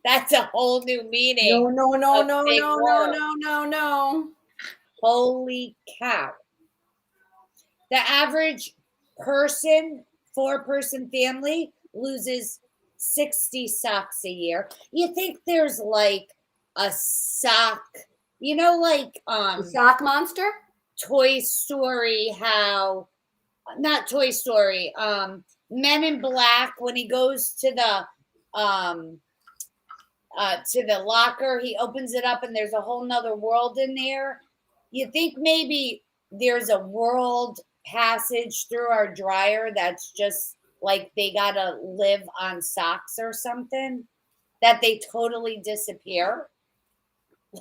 That's a whole new meaning. No. Holy cow. The average 4-person family loses 60 socks a year. You think there's like a sock, like The sock monster? Toy Story, not Toy Story, Men in Black, when he goes to the locker, he opens it up and there's a whole nother world in there. You think maybe there's a world passage through our dryer that's just like they gotta live on socks or something, that they totally disappear?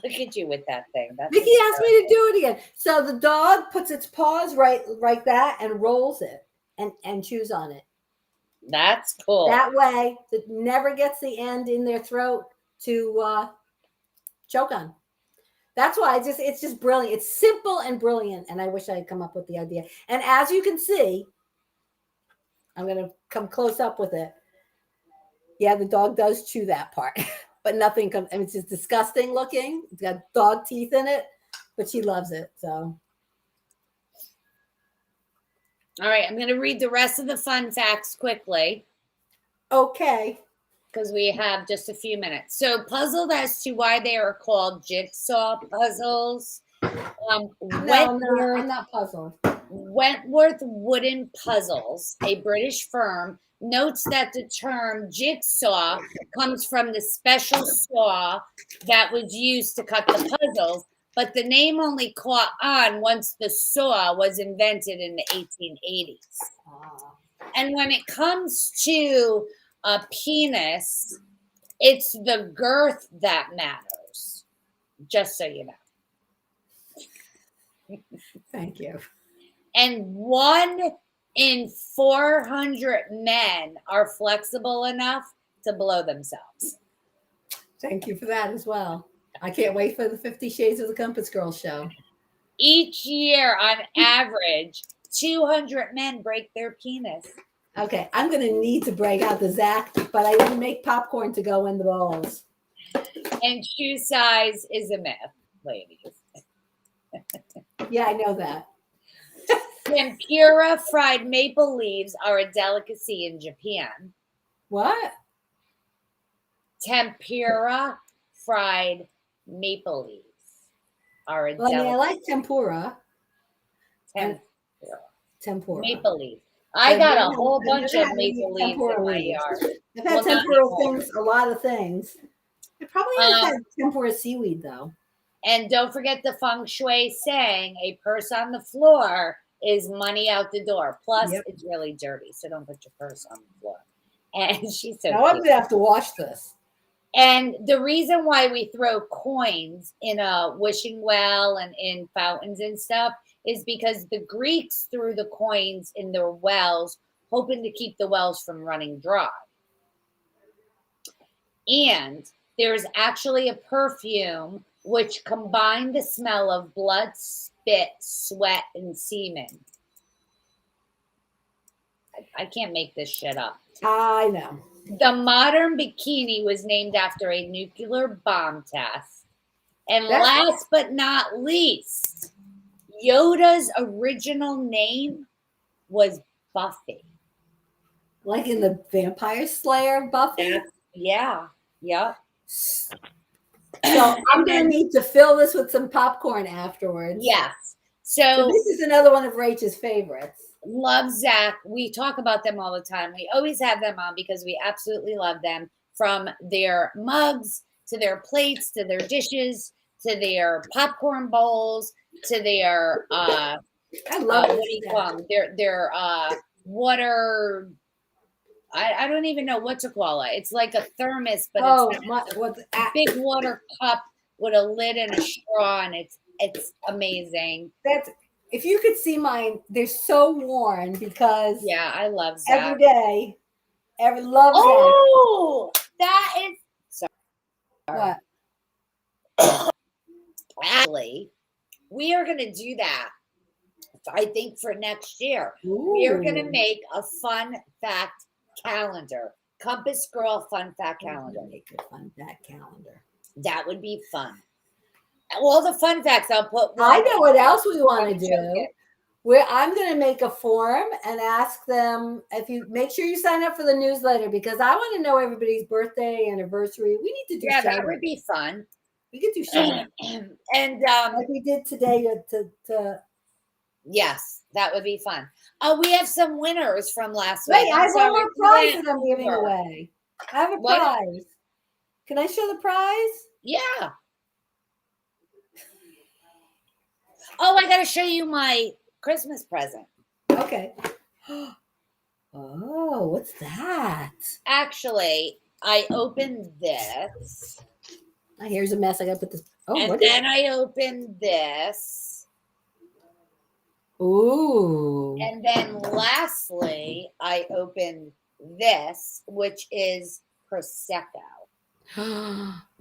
Look at you with that thing. Mickey asked me to do it again. So the dog puts its paws right like that and rolls it and chews on it. That's cool. That way, it never gets the end in their throat to choke on. That's why it's just brilliant. It's simple and brilliant, and I wish I had come up with the idea. And as you can see, I'm going to come close up with it. Yeah, the dog does chew that part, but nothing comes. I mean, it's just disgusting looking. It's got dog teeth in it, but she loves it. So, all right, I'm going to read the rest of the fun facts quickly. Okay. Because we have just a few minutes. So, puzzled as to why they are called jigsaw puzzles. No, I'm not puzzled. Wentworth Wooden Puzzles, a British firm, notes that the term jigsaw comes from the special saw that was used to cut the puzzles, but the name only caught on once the saw was invented in the 1880s. And when it comes to a penis, it's the girth that matters, just so you know. Thank you. And 1 in 400 men are flexible enough to blow themselves. Thank you for that as well. I can't wait for the 50 Shades of the Compass Girl show. Each year, on average, 200 men break their penis. Okay, I'm going to need to break out the Zach, but I didn't make popcorn to go in the bowls. And shoe size is a myth, ladies. Yeah, I know that. Tempura fried maple leaves are a delicacy in Japan. What? Tempura fried maple leaves are a delicacy. I like tempura. Tempura. Maple leaf. I got a whole bunch of maple leaves in my yard. I've had tempura things, a lot of things. I probably haven't had tempura seaweed, though. And don't forget the feng shui saying, a purse on the floor is money out the door. Plus, it's really dirty, so don't put your purse on the floor. And she's so now I'm going to have to wash this. And the reason why we throw coins in a wishing well and in fountains and stuff is because the Greeks threw the coins in their wells, hoping to keep the wells from running dry. And there's actually a perfume which combined the smell of blood, spit, sweat, and semen. I can't make this shit up. I know. The modern bikini was named after a nuclear bomb test. And last but not least, Yoda's original name was Buffy. Like in the Vampire Slayer Buffy? Yeah. So I'm going to need to fill this with some popcorn afterwards. Yes. So this is another one of Rach's favorites. Love Zach. We talk about them all the time. We always have them on because we absolutely love them, from their mugs to their plates to their dishes to their popcorn bowls to their I love what do you call them? Their water. I don't even know what to call it. It's like a thermos, but it's a big water cup with a lid and a straw, and it's amazing. If you could see mine, they're so worn because I love Zach. Every day. Love Zach. That is sorry. What? Actually, we are gonna do that. I think for next year. Ooh. We are gonna make a fun fact calendar. Compass Girl fun fact calendar. Make a fun fact calendar. That would be fun. All the fun facts I'll put. I know what else we want to do. where I'm going to make a form and ask them if you make sure you sign up for the newsletter because I want to know everybody's birthday, anniversary. We need to do Yeah, that shout would outs. be fun. We could do shout outs And like we did today to yes, that would be fun. Oh, we have some winners from last week. wait, I I'm have one sorry, more we prize went that I'm giving over. away. I have a What? prize. Can I show the prize? Yeah. Oh, I got to show you my Christmas present. Okay. Oh, what's that? Actually, I opened this. Oh, here's a mess. I gotta put this. Oh, And what is then I opened this. Ooh. And then lastly, I opened this, which is Prosecco.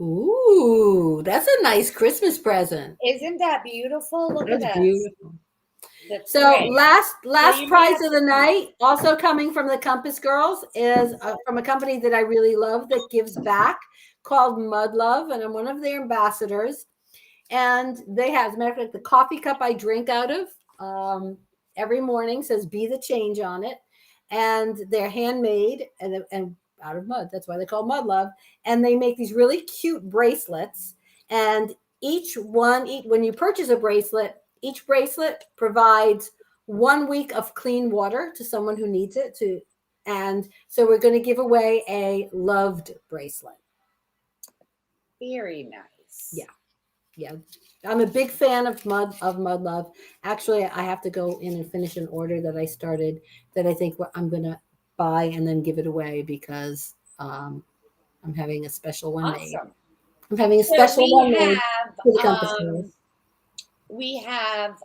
Ooh, that's a nice Christmas present. Isn't that beautiful? Look That's at this. beautiful. The So tray. last you prize may have of the to- night, also coming from the Compass Girls, is from a company that I really love that gives back called Mud Love, and I'm one of their ambassadors. And they have, as a matter of fact, the coffee cup I drink out of every morning says "Be the Change" on it, and they're handmade and out of mud. That's why they call Mud Love. And they make these really cute bracelets, and when you purchase a bracelet, each bracelet provides 1 week of clean water to someone who needs it and so we're going to give away a loved bracelet. Very nice. Yeah, I'm a big fan of Mud Love. Actually, I have to go in and finish an order that I started that I think I'm going to buy and then give it away because I'm having a special one made. Awesome. I'm having a So special one we made for the Compass have Girls. we have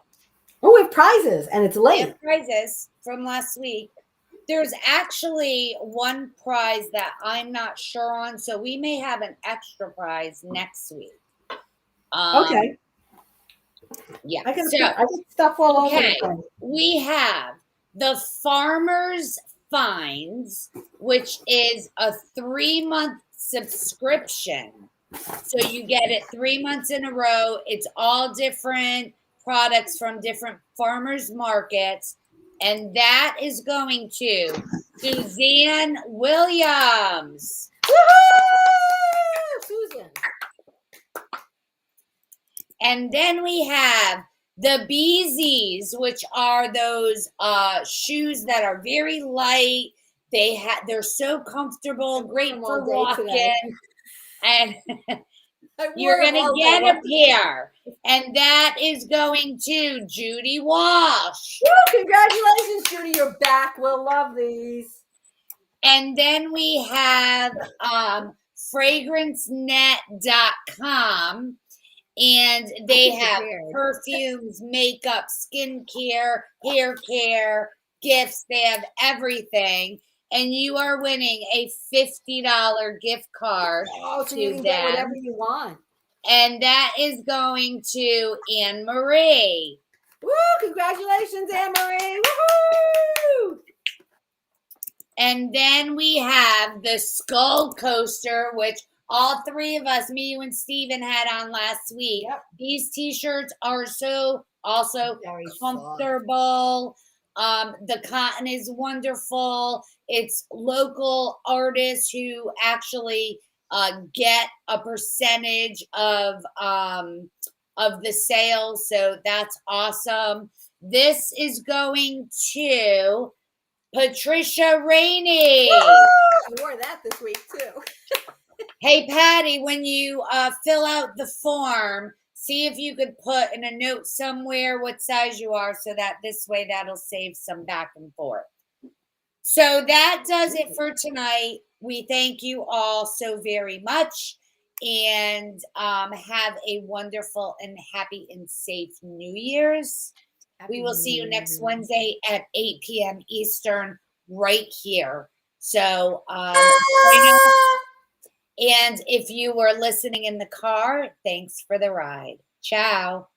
Oh, we have prizes, and it's we late. have prizes from last week. There's actually one prize that I'm not sure on, so we may have an extra prize next week. Okay. Yeah. I got So stuff all over okay, the place. we have the Farmer's Finds, which is a 3-month subscription. So you get it 3 months in a row. It's all different products from different farmers markets. And that is going to Suzanne Williams. Woohoo! Susan. And then we have the Beezies, which are those shoes that are very light. They're so comfortable, great for walking. And you're going to get a pair. And that is going to Judy Walsh. Woo, congratulations, Judy. You're back. We'll love these. And then we have fragrancenet.com. And they have perfumes, makeup, skincare, hair care, gifts. They have everything. And you are winning a $50 gift card. Oh, so you can get whatever you want. And that is going to Anne Marie. Woo! Congratulations, Anne Marie. Woohoo! And then we have the Skull Coaster, which all three of us, me, you, and Steven, had on last week. Yep. These t-shirts are so also Very comfortable. The cotton is wonderful. It's local artists who actually get a percentage of the sales. So that's awesome. This is going to Patricia Rainey. I wore that this week too. Hey, Patty, when you fill out the form, see if you could put in a note somewhere what size you are so that this way that'll save some back and forth. So that does it for tonight. We thank you all so very much and have a wonderful and happy and safe New Year's. We will see you next Wednesday at 8 p.m. Eastern right here. So, and if you were listening in the car, thanks for the ride. Ciao.